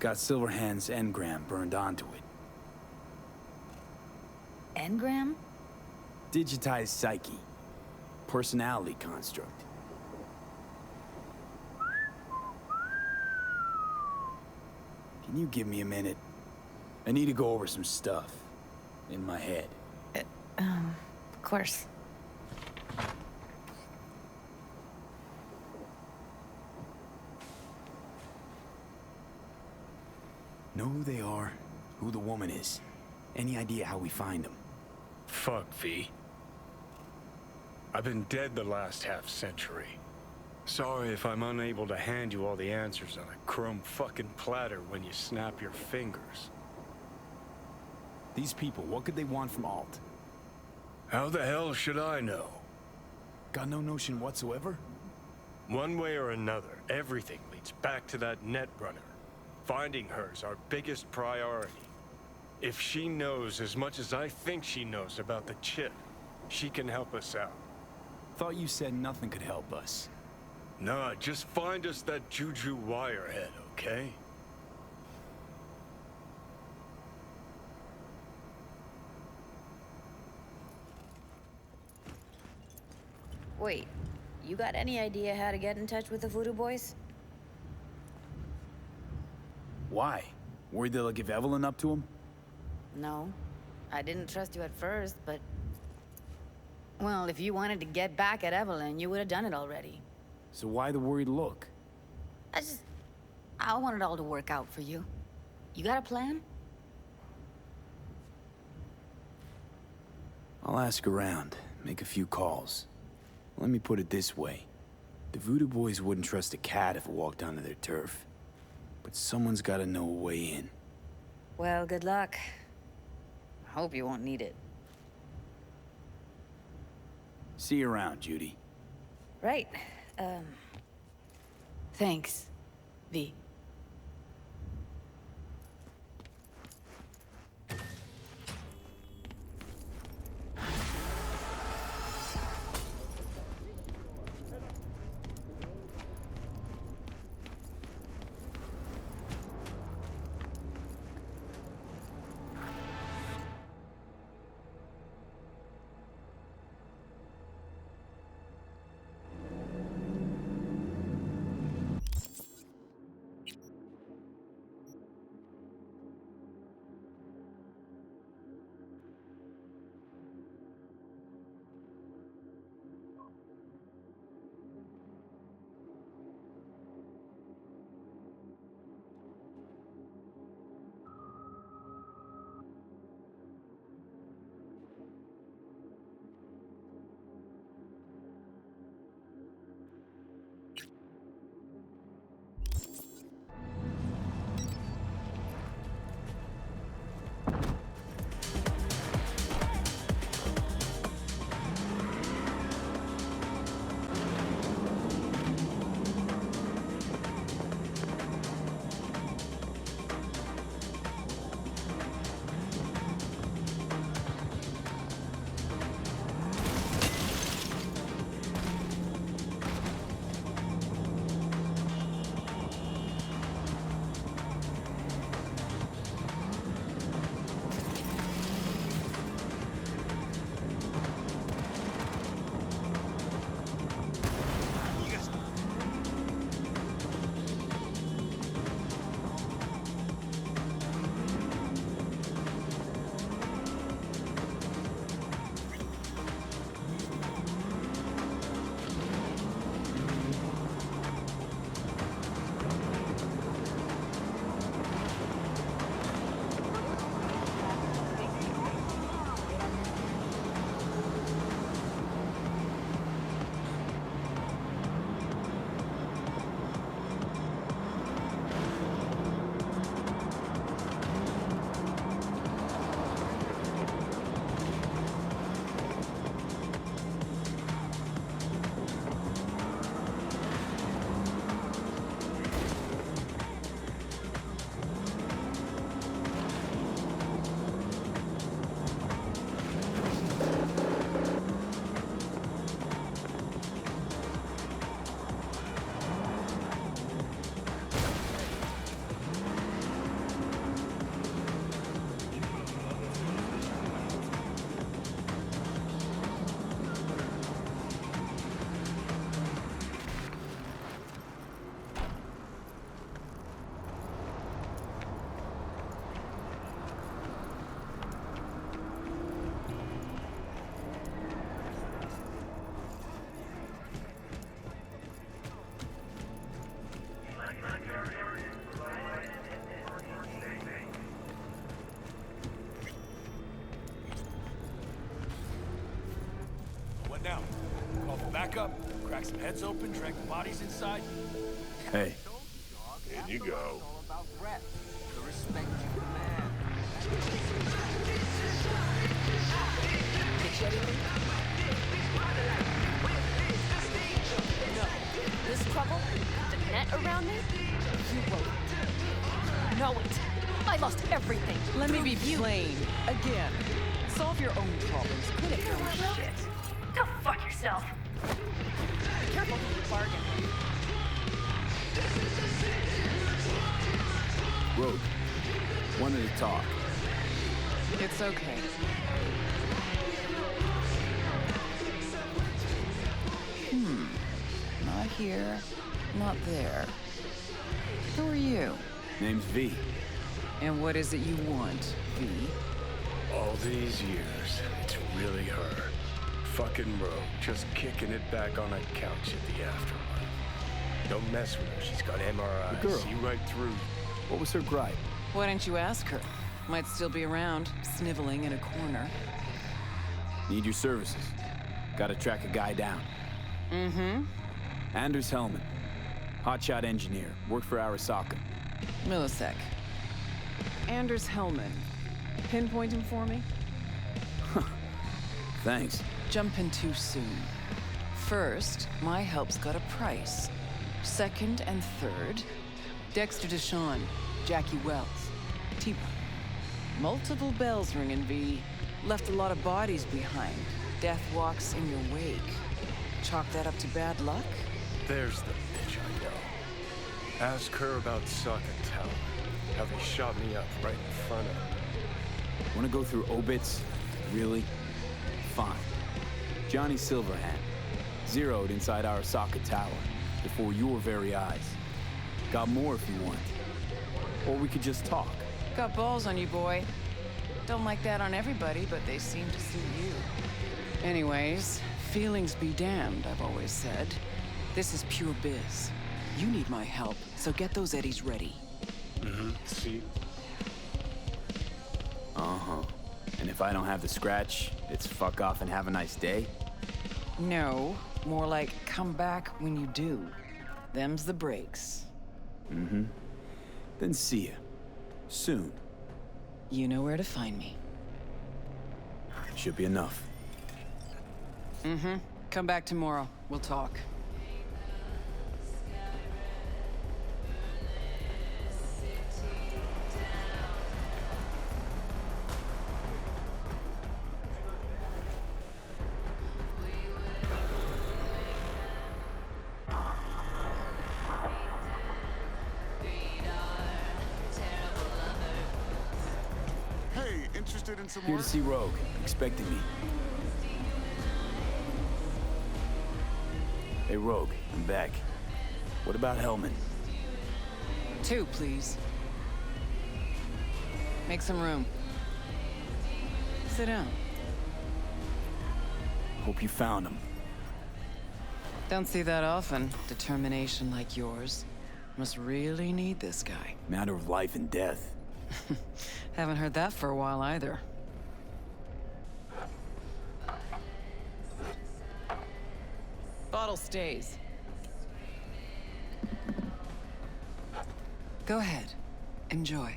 got Silverhand's engram burned onto it. Engram? Digitized psyche. Personality construct. Can you give me a minute? I need to go over some stuff. In my head. Of course. Know who they are, who the woman is. Any idea how we find them? Fuck, V. I've been dead the last half-century. Sorry if I'm unable to hand you all the answers on a chrome fucking platter when you snap your fingers. These people, what could they want from Alt? How the hell should I know? Got no notion whatsoever? One way or another, everything leads back to that Netrunner. Finding her's our biggest priority. If she knows as much as I think she knows about the chip, she can help us out. Thought you said nothing could help us. Nah, just find us that Juju wirehead, okay? Wait, you got any idea how to get in touch with the Voodoo Boys? Why? Worried they'll give Evelyn up to him? No. I didn't trust you at first, but... Well, if you wanted to get back at Evelyn, you would have done it already. So why the worried look? I want it all to work out for you. You got a plan? I'll ask around, make a few calls. Let me put it this way. The Voodoo Boys wouldn't trust a cat if it walked onto their turf. But someone's gotta know a way in. Well, good luck. I hope you won't need it. See you around, Judy. Right. Thanks, V. What now? Call for backup, crack some heads open, drag the bodies inside. Hey. In you go. No. This trouble, the net around me, you wrote it. Know it. I lost everything. Let me be plain. Again. Solve your own problems. Quit it your shit. Go fuck yourself. Be careful who you bargain with. Rogue, wanted to talk. It's okay. Not here, not there. Who are you? Name's V. And what is it you want, V? All these years, it's really her. Fucking Rogue, just kicking it back on that couch at the afterlife. Don't mess with her, she's got MRI. The girl. See right through you. What was her gripe? Why don't you ask her? Might still be around, sniveling in a corner. Need your services. Gotta track a guy down. Mm-hmm. Anders Hellman. Hotshot engineer. Worked for Arasaka. Millisec. Anders Hellman. Pinpoint him for me? Thanks. Jumping too soon. First, my help's got a price. Second and third, Dexter DeShawn, Jackie Wells, T-Bone. Multiple bells ringing, V. Left a lot of bodies behind. Death walks in your wake. Chalk that up to bad luck? There's the bitch I know. Ask her about Saka Tower. How they shot me up right in front of her. Wanna go through obits? Really? Fine. Johnny Silverhand. Zeroed inside Arasaka Tower. Before your very eyes. Got more if you want. Or we could just talk. Got balls on you, boy. Don't like that on everybody, but they seem to suit you. Anyways, feelings be damned, I've always said. This is pure biz. You need my help, so get those eddies ready. Mm-hmm. See? Uh-huh. And if I don't have the scratch, it's fuck off and have a nice day? No, more like come back when you do. Them's the breaks. Mm-hmm. Then see ya. Soon. You know where to find me. Should be enough. Mm-hmm. Come back tomorrow. We'll talk. Interested in some Here work? to see Rogue. Expecting me. Hey, Rogue. I'm back. What about Hellman? 2, please. Make some room. Sit down. Hope you found him. Don't see that often. Determination like yours. Must really need this guy. Matter of life and death. Haven't heard that for a while either. Bottle stays. Go ahead. Enjoy.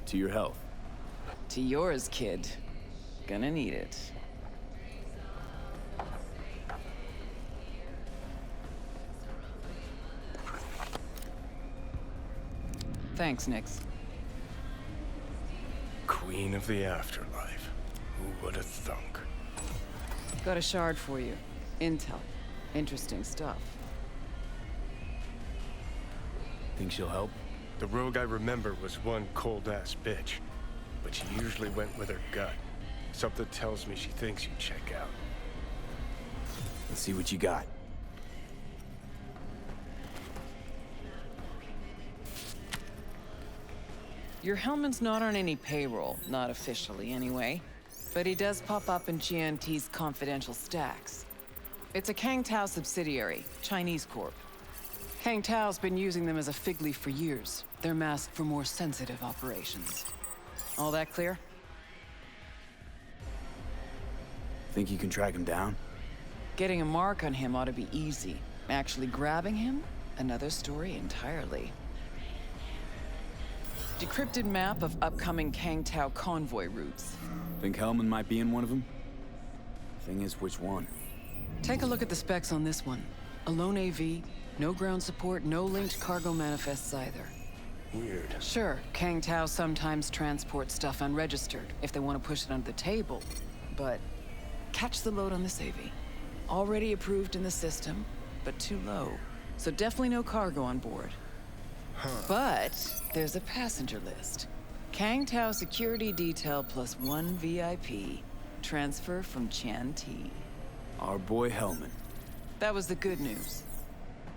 To your health. To yours, kid. Gonna need it. Thanks, Nix. Queen of the afterlife. Who would have thunk? Got a shard for you. Intel. Interesting stuff. Think she'll help? The Rogue I remember was one cold-ass bitch. But she usually went with her gut. Something tells me she thinks you check out. Let's see what you got. Your Hellman's not on any payroll, not officially anyway. But he does pop up in GNT's confidential stacks. It's a Kang Tao subsidiary, Chinese Corp. Kang Tao's been using them as a fig leaf for years. They're masked for more sensitive operations. All that clear? Think you can track him down? Getting a mark on him ought to be easy. Actually grabbing him? Another story entirely. Decrypted map of upcoming Kang Tao convoy routes. Think Hellman might be in one of them? Thing is, which one? Take a look at the specs on this one. A lone AV, no ground support, no linked cargo manifests either. Weird. Sure, Kang Tao sometimes transports stuff unregistered if they want to push it under the table, but catch the load on this AV. Already approved in the system, but too low. So definitely no cargo on board. But there's a passenger list. Kang Tao security detail plus 1 VIP. Transfer from Chan T. Our boy Hellman. That was the good news.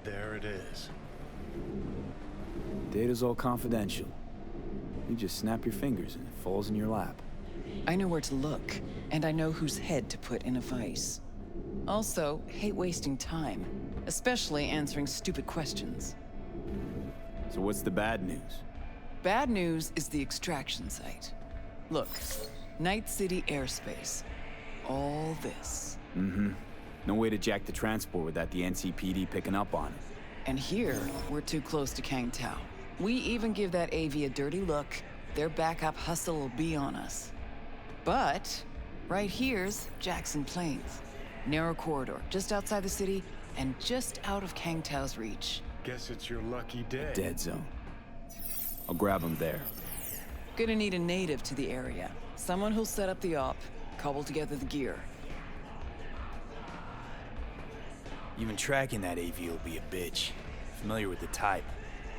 There it is. Data's all confidential. You just snap your fingers and it falls in your lap. I know where to look, and I know whose head to put in a vice. Also, hate wasting time, especially answering stupid questions. So what's the bad news? Bad news is the extraction site. Look, Night City airspace. All this. Mm-hmm. No way to jack the transport without the NCPD picking up on it. And here, we're too close to Kang Tao. We even give that AV a dirty look, their backup hustle will be on us. But right here's Jackson Plains. Narrow corridor, just outside the city, and just out of Kang Tao's reach. Guess it's your lucky day. Dead zone. I'll grab him there. Gonna need a native to the area. Someone who'll set up the op, cobble together the gear. Even tracking that AV will be a bitch. Familiar with the type.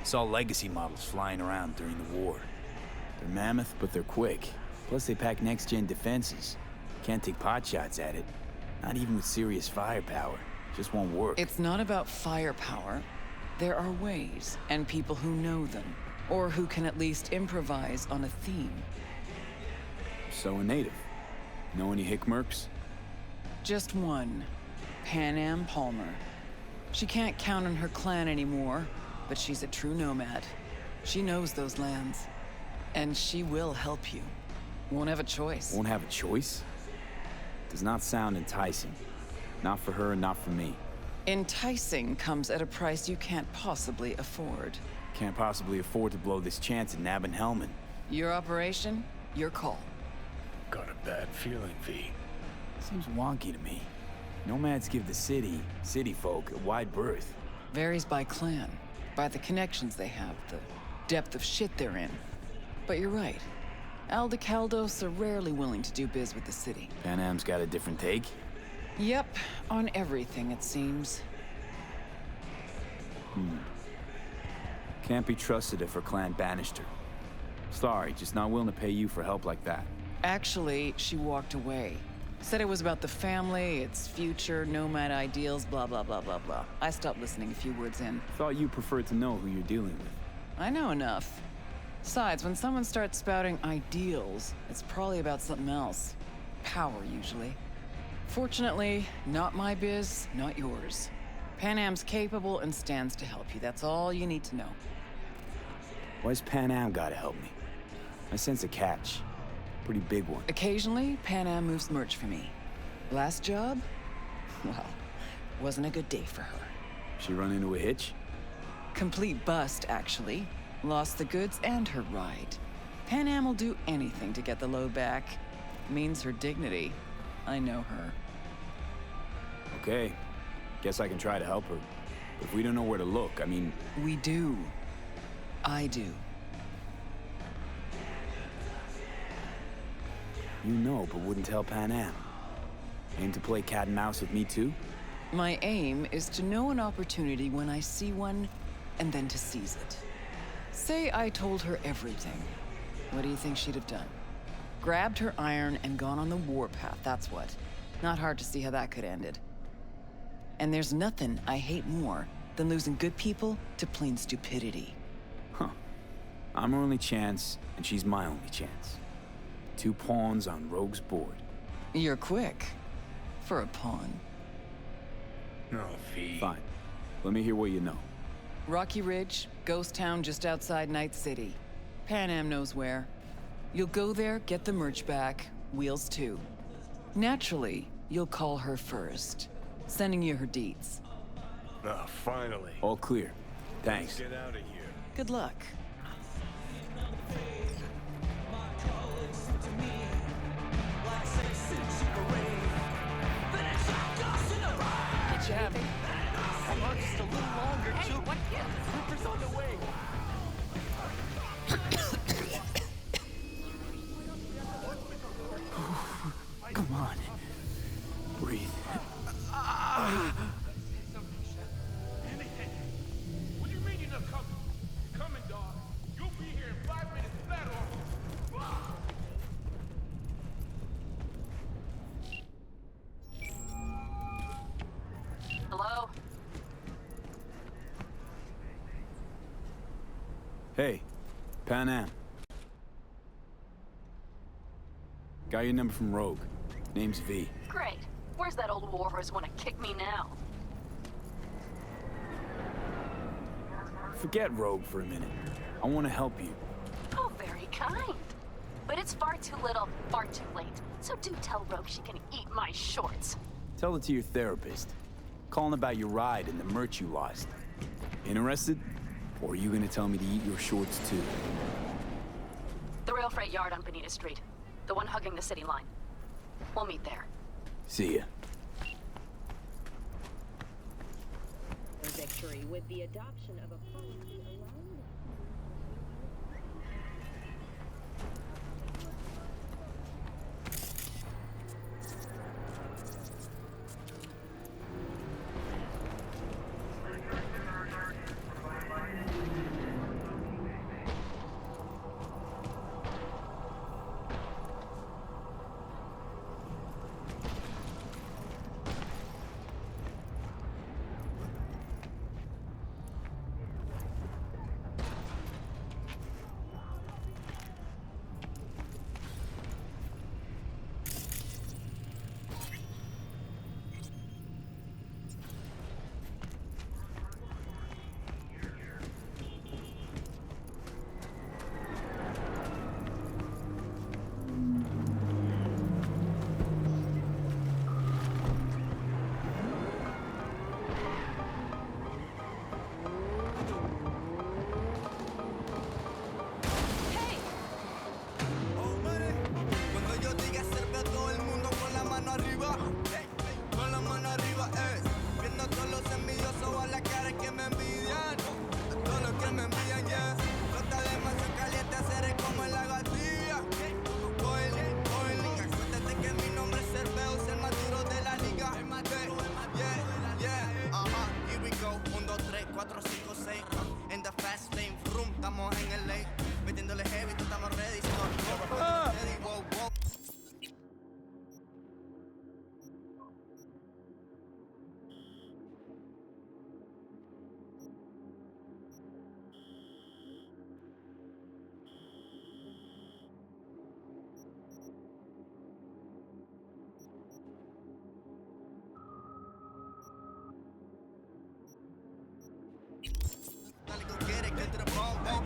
Saw legacy models flying around during the war. They're mammoth, but they're quick. Plus they pack next-gen defenses. Can't take pot shots at it. Not even with serious firepower. Just won't work. It's not about firepower. There are ways, and people who know them. Or who can at least improvise on a theme. So a native. Know any hickmerks? Just one. Pan Am Palmer. She can't count on her clan anymore, but she's a true nomad. She knows those lands. And she will help you. Won't have a choice. Won't have a choice? Does not sound enticing. Not for her and not for me. Enticing comes at a price you can't possibly afford. Can't possibly afford to blow this chance at nabbing Hellman. Your operation, your call. Got a bad feeling, V. Seems wonky to me. Nomads give the city folk, a wide berth. Varies by clan, by the connections they have, the depth of shit they're in. But you're right. Aldecaldos are rarely willing to do biz with the city. Pan Am's got a different take? Yep, on everything it seems. Can't be trusted if her clan banished her. Sorry, just not willing to pay you for help like that. Actually, she walked away. Said it was about the family, its future, nomad ideals, blah, blah, blah, blah, blah. I stopped listening a few words in. Thought you preferred to know who you're dealing with. I know enough. Besides, when someone starts spouting ideals, it's probably about something else. Power, usually. Fortunately, not my biz, not yours. Pan Am's capable and stands to help you. That's all you need to know. Why's Pan Am gotta help me? I sense a catch. Pretty big one. Occasionally, Pan Am moves merch for me. Last job? Well, wasn't a good day for her. She run into a hitch? Complete bust, actually. Lost the goods and her ride. Pan Am will do anything to get the load back. Means her dignity. I know her. Okay. Guess I can try to help her. But if we don't know where to look, I mean... We do. I do. You know, but wouldn't tell Pan Am. Aim to play cat and mouse with me too? My aim is to know an opportunity when I see one, and then to seize it. Say I told her everything. What do you think she'd have done? Grabbed her iron and gone on the warpath, that's what. Not hard to see how that could have ended. And there's nothing I hate more than losing good people to plain stupidity. Huh. I'm her only chance, and she's my only chance. 2 pawns on Rogue's board. You're quick. For a pawn. No, V. Fine. Let me hear what you know. Rocky Ridge, ghost town just outside Night City. Pan Am knows where. You'll go there, get the merch back, wheels too. Naturally, You'll call her first. Sending you her deeds. Oh, finally. All clear. Thanks. Let's get out of here. Good luck. Get you having? Hang on just a little longer, Hey, too. what gives? Ripper's on the way. Come on. Breathe. What do you mean you're not coming? You're coming, dog. You'll be here in 5 minutes, flat off. Hello? Hey, Pan Am. Got your number from Rogue. Name's V. Great. Where's that old warhorse want to kick me now? Forget Rogue for a minute. I want to help you. Oh, very kind. But it's far too little, far too late. So do tell Rogue she can eat my shorts. Tell it to your therapist. Calling about your ride and the merch you lost. Interested? Or are you gonna tell me to eat your shorts too? The rail freight yard on Bonita Street. The one hugging the city line. We'll meet there. See ya. Victory with the adoption of a policy allowing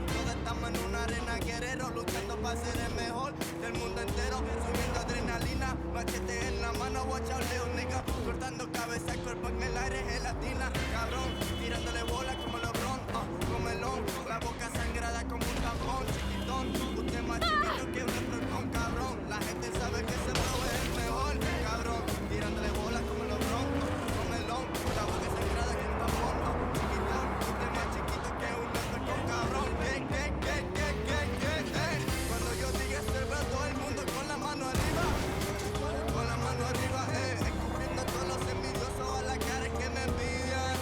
Todos estamos en una arena guerrero, luchando para ser el mejor del mundo entero, subiendo adrenalina, machete en la mano, watch out, Leo, nigga, soltando cabeza, el cuerpo en el aire, gelatina, cabrón, tirándole bola como LeBron, comelón, la boca sangrada como un tampón, chiquitón, usted más chiquito que un escorpión, cabrón, la gente sabe que ese bro es el mejor, cabrón, tirándole bola como LeBron, comelón, la boca sangrada como un tampón, chiquitón, usted más chiquito que un escorpión, cabrón. Cuando yo diga cerveza, todo el mundo con la mano arriba, escupiendo todos los envidiosos a la cara que me envidian.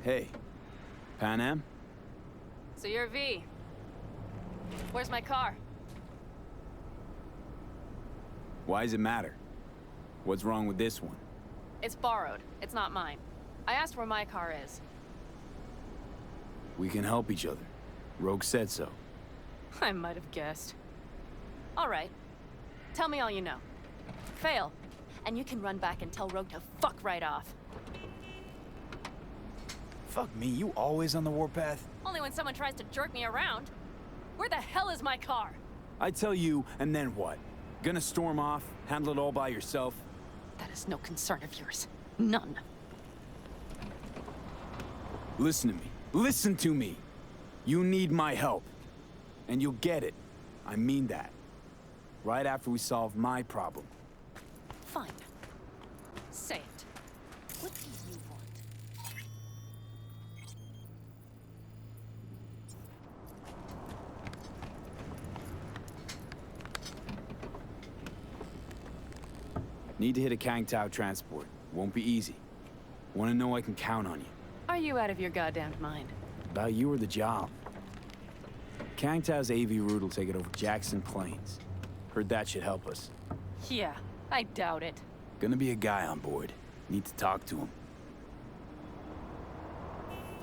Hey, Pan Am? So you're V. Where's my car? Why does it matter? What's wrong with this one? It's borrowed. It's not mine. I asked where my car is. We can help each other. Rogue said so. I might have guessed. All right. Tell me all you know. Fail, and you can run back and tell Rogue to fuck right off. Fuck me, you always on the warpath? Only when someone tries to jerk me around. Where the hell is my car? I tell you, and then what? Gonna storm off? Handle it all by yourself? That is no concern of yours. None. Listen to me. Listen to me! You need my help. And you'll get it. I mean that. Right after we solve my problem. Fine. Say it. What do you want? Need to hit a Kang Tao transport. Won't be easy. Want to know I can count on you. Are you out of your goddamned mind? About you or the job. Kang Tao's AV route will take it over Jackson Plains. Heard that should help us. Yeah, I doubt it. Gonna be a guy on board. Need to talk to him.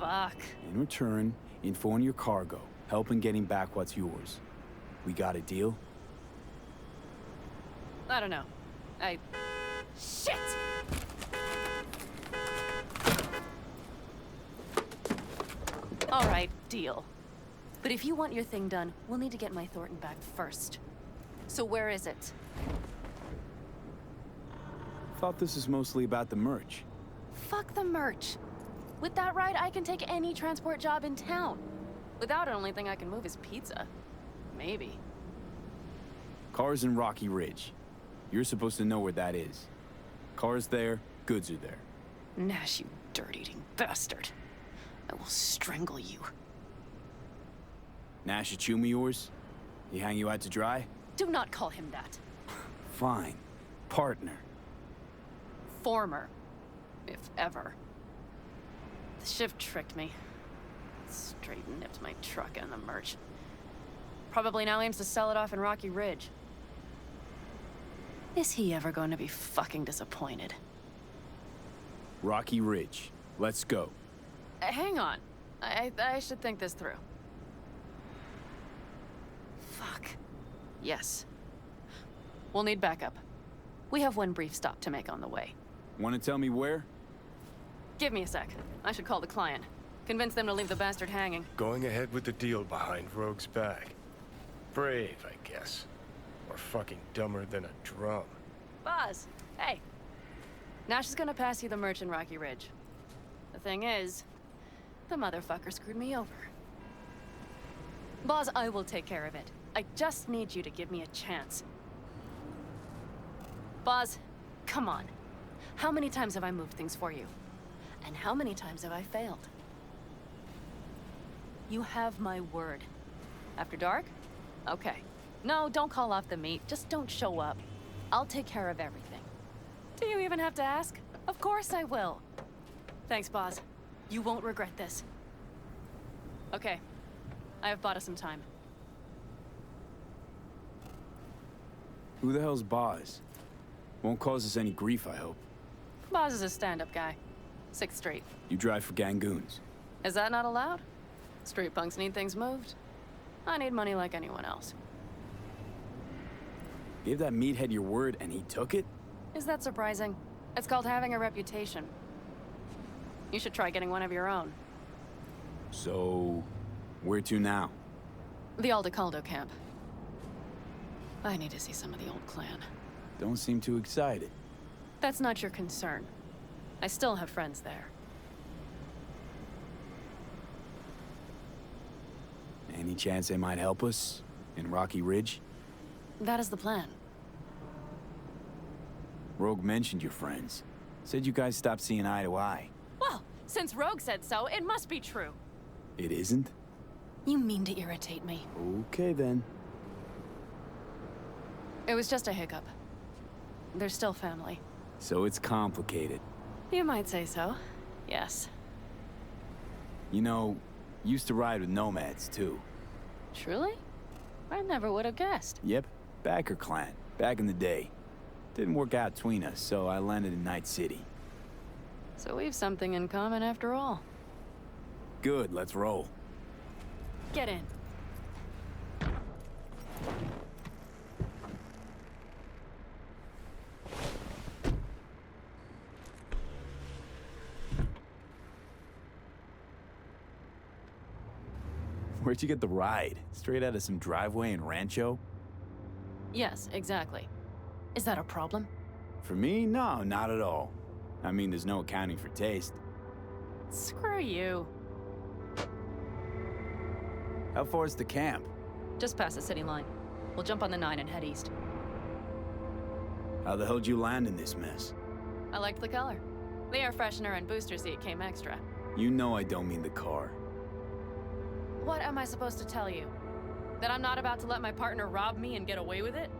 Fuck. In return, info on your cargo. Help in getting back what's yours. We got a deal? I don't know. Shit! All right, deal. But if you want your thing done, we'll need to get my Thornton back first. So where is it? Thought this was mostly about the merch. Fuck the merch. With that ride, I can take any transport job in town. Without it, only thing I can move is pizza. Maybe. Car's in Rocky Ridge. You're supposed to know where that is. Car's there, goods are there. Nash, you dirt-eating bastard. I will strangle you. Nash Achumi yours? He hang you out to dry? Do not call him that. Fine. Partner. Former. If ever. The shift tricked me. Straight nipped my truck and the merch. Probably now aims to sell it off in Rocky Ridge. Is he ever going to be fucking disappointed? Rocky Ridge. Let's go. Hang on. I should think this through. Fuck. Yes. We'll need backup. We have one brief stop to make on the way. Want to tell me where? Give me a sec. I should call the client. Convince them to leave the bastard hanging. Going ahead with the deal behind Rogue's back. Brave, I guess. Or fucking dumber than a drum. Boz, hey. Nash is gonna pass you the merch in Rocky Ridge. The thing is, the motherfucker screwed me over. Boz, I will take care of it. I just need you to give me a chance. Boz, come on. How many times have I moved things for you? And how many times have I failed? You have my word. After dark? Okay. No, don't call off the meet. Just don't show up. I'll take care of everything. Do you even have to ask? Of course I will. Thanks, Boz. You won't regret this. Okay. I have bought us some time. Who the hell's Boz? Won't cause us any grief, I hope. Boz is a stand-up guy. 6th Street. You drive for Gangoons. Is that not allowed? Street punks need things moved. I need money like anyone else. Gave that meathead your word and he took it? Is that surprising? It's called having a reputation. You should try getting one of your own. So, where to now? The Aldecaldo camp. I need to see some of the old clan. Don't seem too excited. That's not your concern. I still have friends there. Any chance they might help us? In Rocky Ridge? That is the plan. Rogue mentioned your friends. Said you guys stopped seeing eye to eye. Well, since Rogue said so, it must be true. It isn't? You mean to irritate me. Okay then. It was just a hiccup. They're still family. So it's complicated. You might say so. Yes. You know, used to ride with nomads, too. Truly? I never would have guessed. Yep, Backer clan, back in the day. Didn't work out between us, so I landed in Night City. So we've something in common after all. Good, let's roll. Get in. Where'd you get the ride? Straight out of some driveway in Rancho? Yes, exactly. Is that a problem? For me, no, not at all. I mean, there's no accounting for taste. Screw you. How far is the camp? Just past the city line. We'll jump on the 9 and head east. How the hell'd you land in this mess? I liked the color. The air freshener and booster seat came extra. You know I don't mean the car. What am I supposed to tell you? That I'm not about to let my partner rob me and get away with it?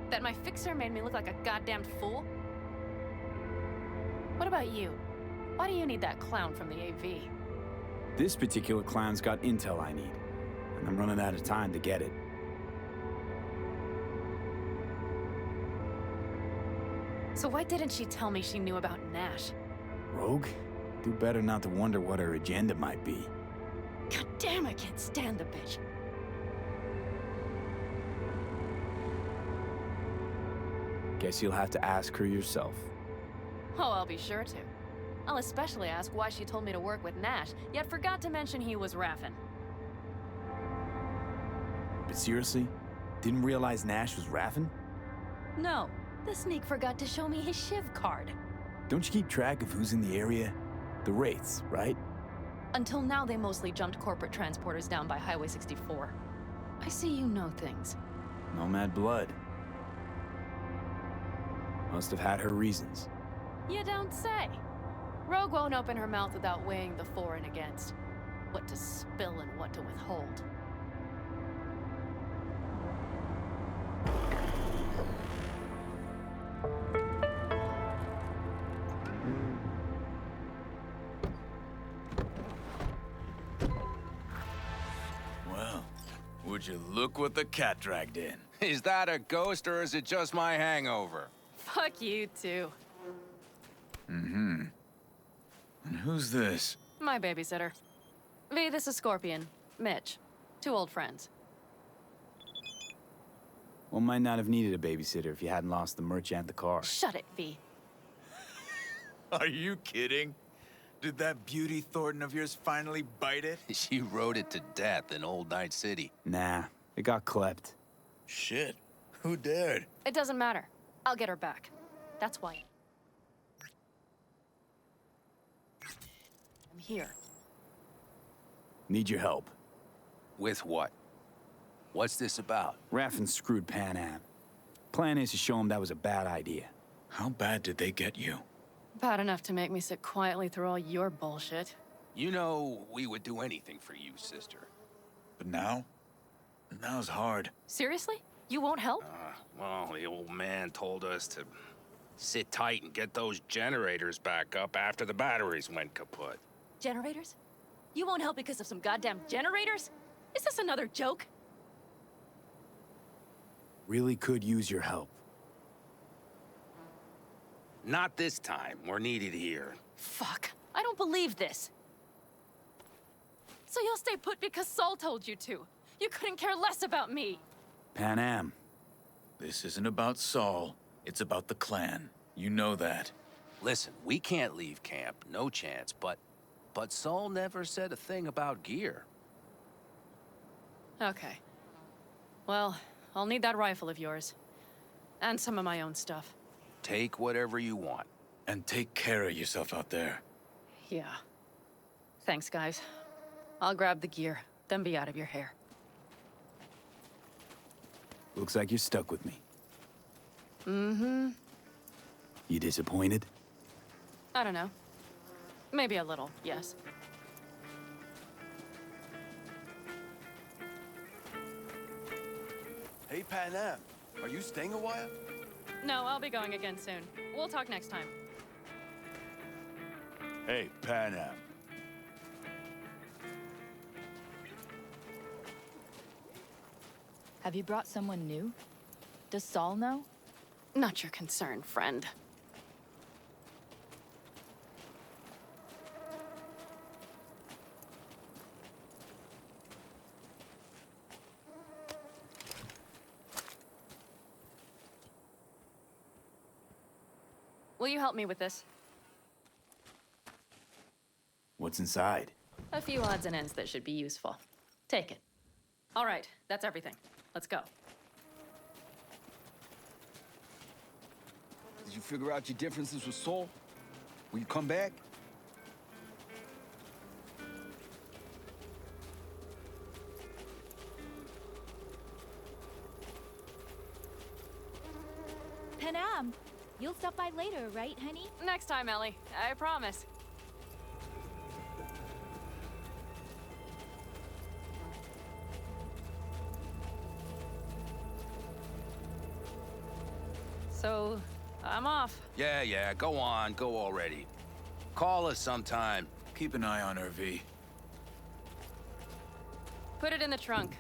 That my fixer made me look like a goddamn fool? What about you? Why do you need that clown from the AV? This particular clown's got intel I need, and I'm running out of time to get it. So why didn't she tell me she knew about Nash? Rogue? Do better not to wonder what her agenda might be. God damn, I can't stand the bitch. Guess you'll have to ask her yourself. Oh, I'll be sure to. I'll especially ask why she told me to work with Nash, yet forgot to mention he was Raffen. But seriously? Didn't realize Nash was Raffen? No, the sneak forgot to show me his Shiv card. Don't you keep track of who's in the area? The Wraiths, right? Until now, they mostly jumped corporate transporters down by Highway 64. I see you know things. Nomad blood. Must have had her reasons. You don't say. Rogue won't open her mouth without weighing the for and against. What to spill and what to withhold. Well, would you look what the cat dragged in? Is that a ghost or is it just my hangover? Fuck you too. Mm-hmm. And who's this? My babysitter. V, this is Scorpion. Mitch. 2 old friends. One might not have needed a babysitter if you hadn't lost the merch and the car. Shut it, V. Are you kidding? Did that beauty Thornton of yours finally bite it? She rode it to death in Old Night City. Nah, it got klept. Shit. Who dared? It doesn't matter. I'll get her back. That's why. I'm here. Need your help. With what? What's this about? Raffen screwed Pan Am. Plan is to show him that was a bad idea. How bad did they get you? Bad enough to make me sit quietly through all your bullshit. You know, we would do anything for you, sister. But now? Now's hard. Seriously? You won't help? Well, the old man told us to sit tight and get those generators back up after the batteries went kaput. Generators? You won't help because of some goddamn generators? Is this another joke? Really could use your help. Not this time. We're needed here. Fuck. I don't believe this. So you'll stay put because Saul told you to. You couldn't care less about me. Pan Am. This isn't about Saul. It's about the clan. You know that. Listen, we can't leave camp. No chance, but Saul never said a thing about gear. Okay. Well, I'll need that rifle of yours. And some of my own stuff. Take whatever you want. And take care of yourself out there. Yeah. Thanks, guys. I'll grab the gear, then be out of your hair. Looks like you're stuck with me. Mm-hmm. You disappointed? I don't know. Maybe a little, yes. Hey, Pan Am, are you staying a while? No, I'll be going again soon. We'll talk next time. Hey, Pan Am. Have you brought someone new? Does Saul know? Not your concern, friend. Will you help me with this? What's inside? A few odds and ends that should be useful. Take it. All right, that's everything. Let's go. Did you figure out your differences with Saul? Will you come back? Panam, you'll stop by later, right, honey? Next time, Ellie. I promise. So, I'm off. Yeah, go on, go already. Call us sometime. Keep an eye on her, V. Put it in the trunk.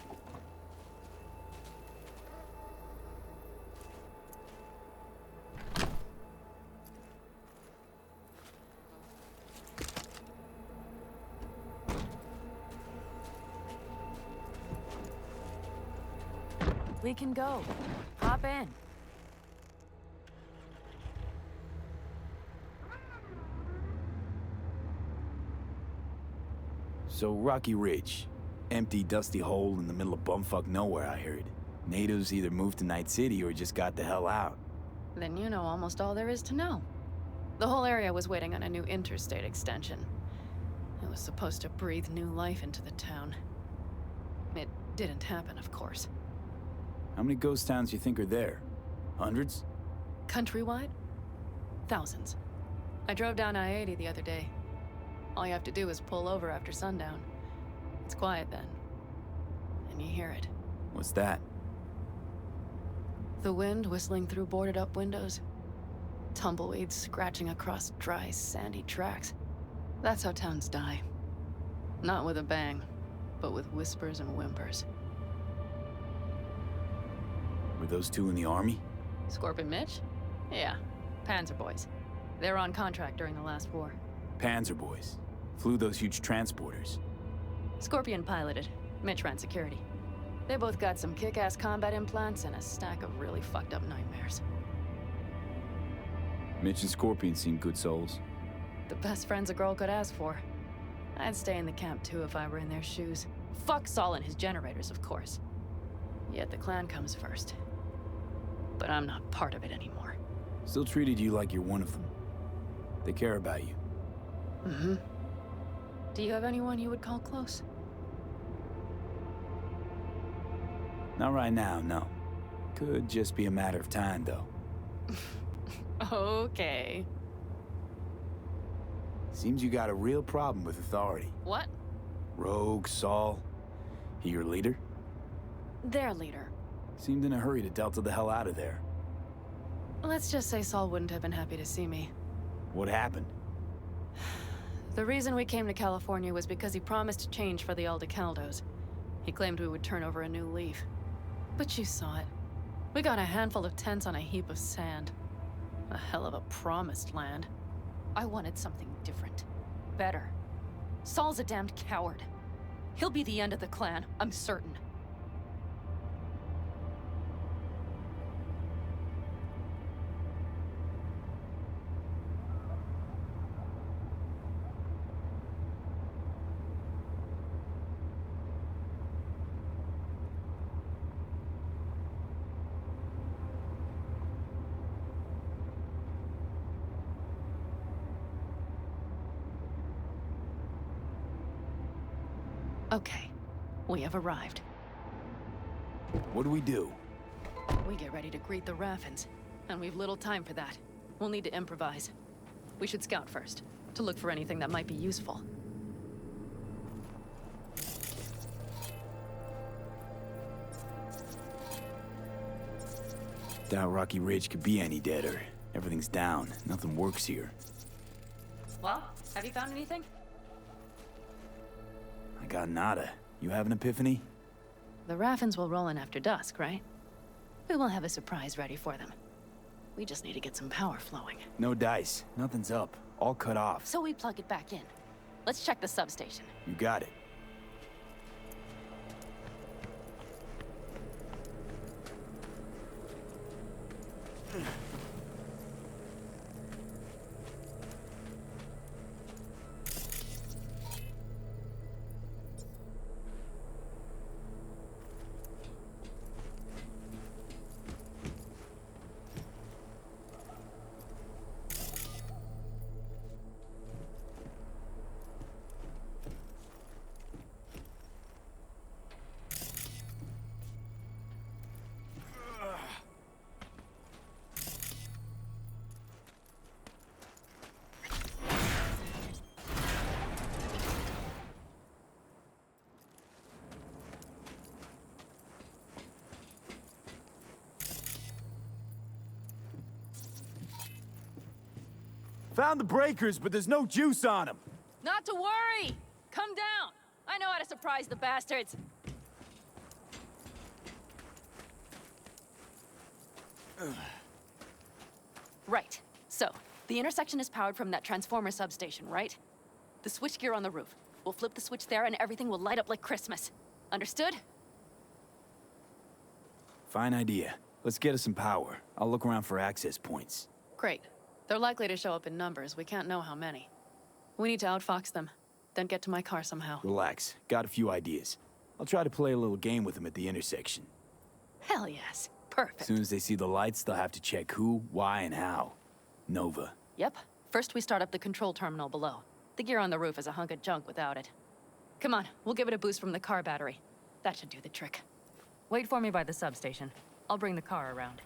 We can go. Hop in. So, Rocky Ridge. Empty, dusty hole in the middle of bumfuck nowhere, I heard. Natives either moved to Night City or just got the hell out. Then you know almost all there is to know. The whole area was waiting on a new interstate extension. It was supposed to breathe new life into the town. It didn't happen, of course. How many ghost towns you think are there? Hundreds? Countrywide? Thousands. I drove down I-80 the other day. All you have to do is pull over after sundown. It's quiet then. And you hear it. What's that? The wind whistling through boarded-up windows. Tumbleweeds scratching across dry, sandy tracks. That's how towns die. Not with a bang, but with whispers and whimpers. Were those two in the army? Scorpion Mitch? Yeah, Panzer boys. They were on contract during the last war. Panzer boys. Flew those huge transporters. Scorpion piloted. Mitch ran security. They both got some kick-ass combat implants and a stack of really fucked up nightmares. Mitch and Scorpion seem good souls. The best friends a girl could ask for. I'd stay in the camp too if I were in their shoes. Fuck Saul and his generators, of course. Yet the clan comes first. But I'm not part of it anymore. Still treated you like you're one of them. They care about you. Mm-hmm. Do you have anyone you would call close? Not right now, no. Could just be a matter of time, though. Okay. Seems you got a real problem with authority. What? Rogue, Saul. He your leader? Their leader. Seemed in a hurry to Delta the hell out of there. Let's just say Saul wouldn't have been happy to see me. What happened? The reason we came to California was because he promised change for the Aldecaldos. He claimed we would turn over a new leaf. But you saw it. We got a handful of tents on a heap of sand. A hell of a promised land. I wanted something different. Better. Saul's a damned coward. He'll be the end of the clan, I'm certain. Okay, we have arrived. What do we do? We get ready to greet the Raffins, and we've little time for that. We'll need to improvise. We should scout first, to look for anything that might be useful. Doubt Rocky Ridge could be any deader. Everything's down. Nothing works here. Well, have you found anything? I got nada. You have an epiphany? The Raffins will roll in after dusk, right? We will have a surprise ready for them. We just need to get some power flowing. No dice. Nothing's up. All cut off. So we plug it back in. Let's check the substation. You got it. Found the breakers, but there's no juice on them. Not to worry! Come down! I know how to surprise the bastards. Right. So, the intersection is powered from that transformer substation, right? The switchgear on the roof. We'll flip the switch there and everything will light up like Christmas. Understood? Fine idea. Let's get us some power. I'll look around for access points. Great. They're likely to show up in numbers. We can't know how many. We need to outfox them, then get to my car somehow. Relax. Got a few ideas. I'll try to play a little game with them at the intersection. Hell yes. Perfect. As soon as they see the lights, they'll have to check who, why, and how. Nova. Yep. First we start up the control terminal below. The gear on the roof is a hunk of junk without it. Come on, we'll give it a boost from the car battery. That should do the trick. Wait for me by the substation. I'll bring the car around.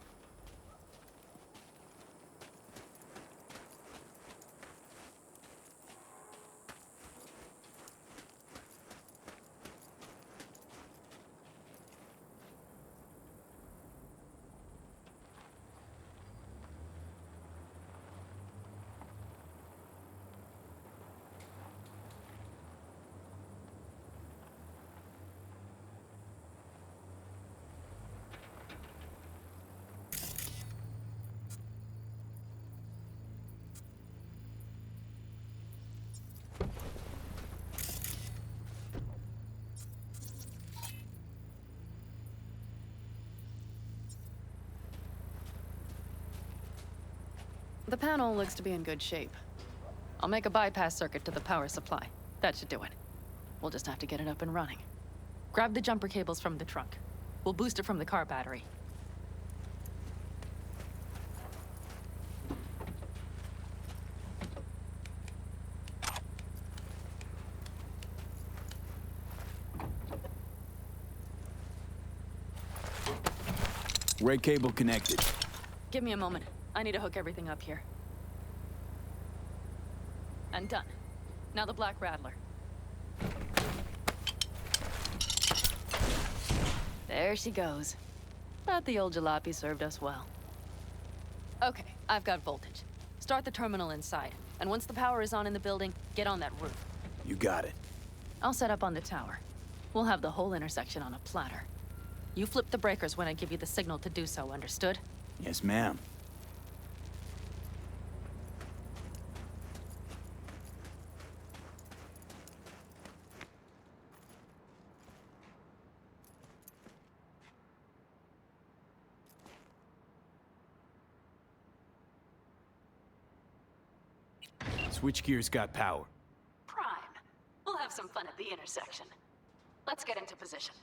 The panel looks to be in good shape. I'll make a bypass circuit to the power supply. That should do it. We'll just have to get it up and running. Grab the jumper cables from the trunk. We'll boost it from the car battery. Red cable connected. Give me a moment. I need to hook everything up here. And done. Now the Black Rattler. There she goes. But the old jalopy served us well. Okay, I've got voltage. Start the terminal inside. And once the power is on in the building, get on that roof. You got it. I'll set up on the tower. We'll have the whole intersection on a platter. You flip the breakers when I give you the signal to do so, understood? Yes, ma'am. Switchgear's got power. Prime. We'll have some fun at the intersection. Let's get into position.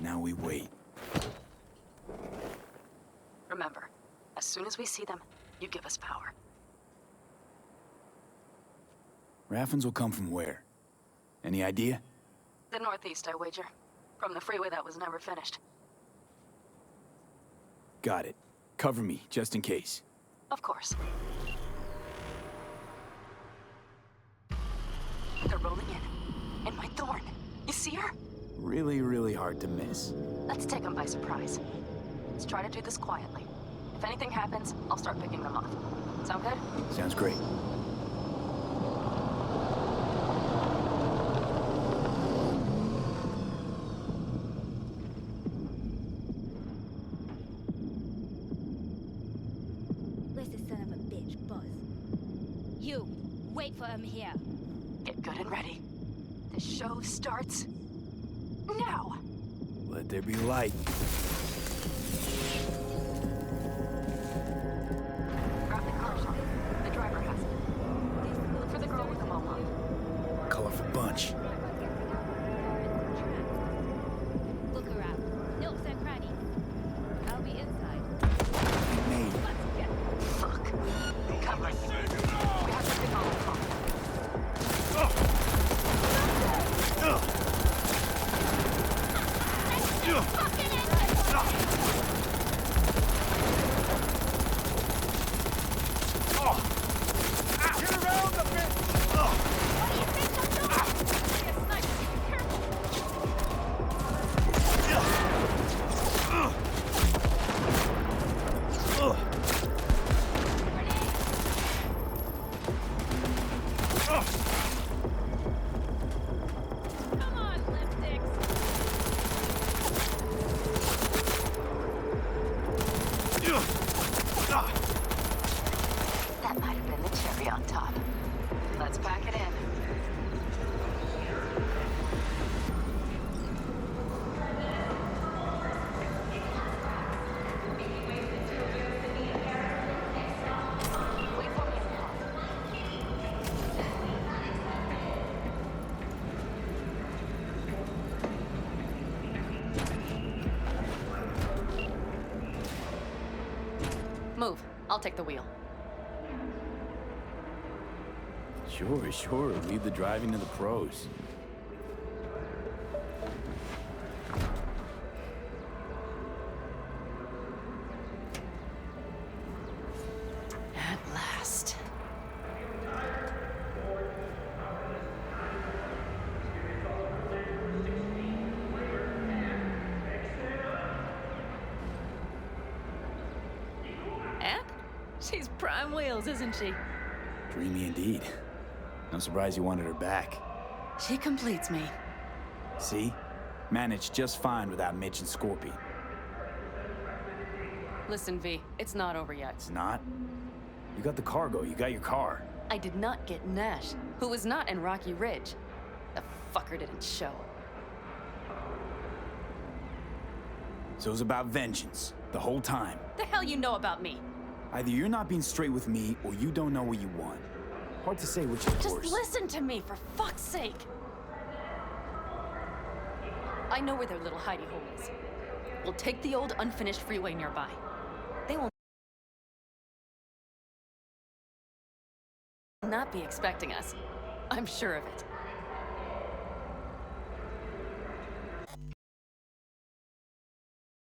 Now we wait. Remember, as soon as we see them, you give us power. Raffins will come from where? Any idea? The northeast, I wager. From the freeway that was never finished. Got it. Cover me, just in case. Of course. They're rolling in. In my thorn. You see her? Really, really hard to miss. Let's take them by surprise. Let's try to do this quietly. If anything happens, I'll start picking them off. Sound good? Sounds great. Where's the son of a bitch, Buzz? You, wait for him here. Get good and ready. The show starts now. Let there be light. Grab the car, Sean. The driver has it. Look for the girl with the mohawk. Colorful bunch. Look around. Nooks and crannies. I'll be inside. Made. Fuck. Come on. We have to pick on the phone. That might have been the cherry on top. Let's pack it in. Wait for me. Move. I'll take the wheel. Sure. Leave the driving to the pros. At last. And? She's prime wheels, isn't she? Dreamy indeed. No surprise you wanted her back. She completes me. See? Managed just fine without Mitch and Scorpion. Listen, V, it's not over yet. It's not? You got the cargo, you got your car. I did not get Nash, who was not in Rocky Ridge. The fucker didn't show. So it was about vengeance, the whole time. The hell you know about me? Either you're not being straight with me, or you don't know what you want. Hard to say which is Just worse. listen to me, for fuck's sake! I know where their little hidey hole is. We'll take the old unfinished freeway nearby. They will not be expecting us. I'm sure of it.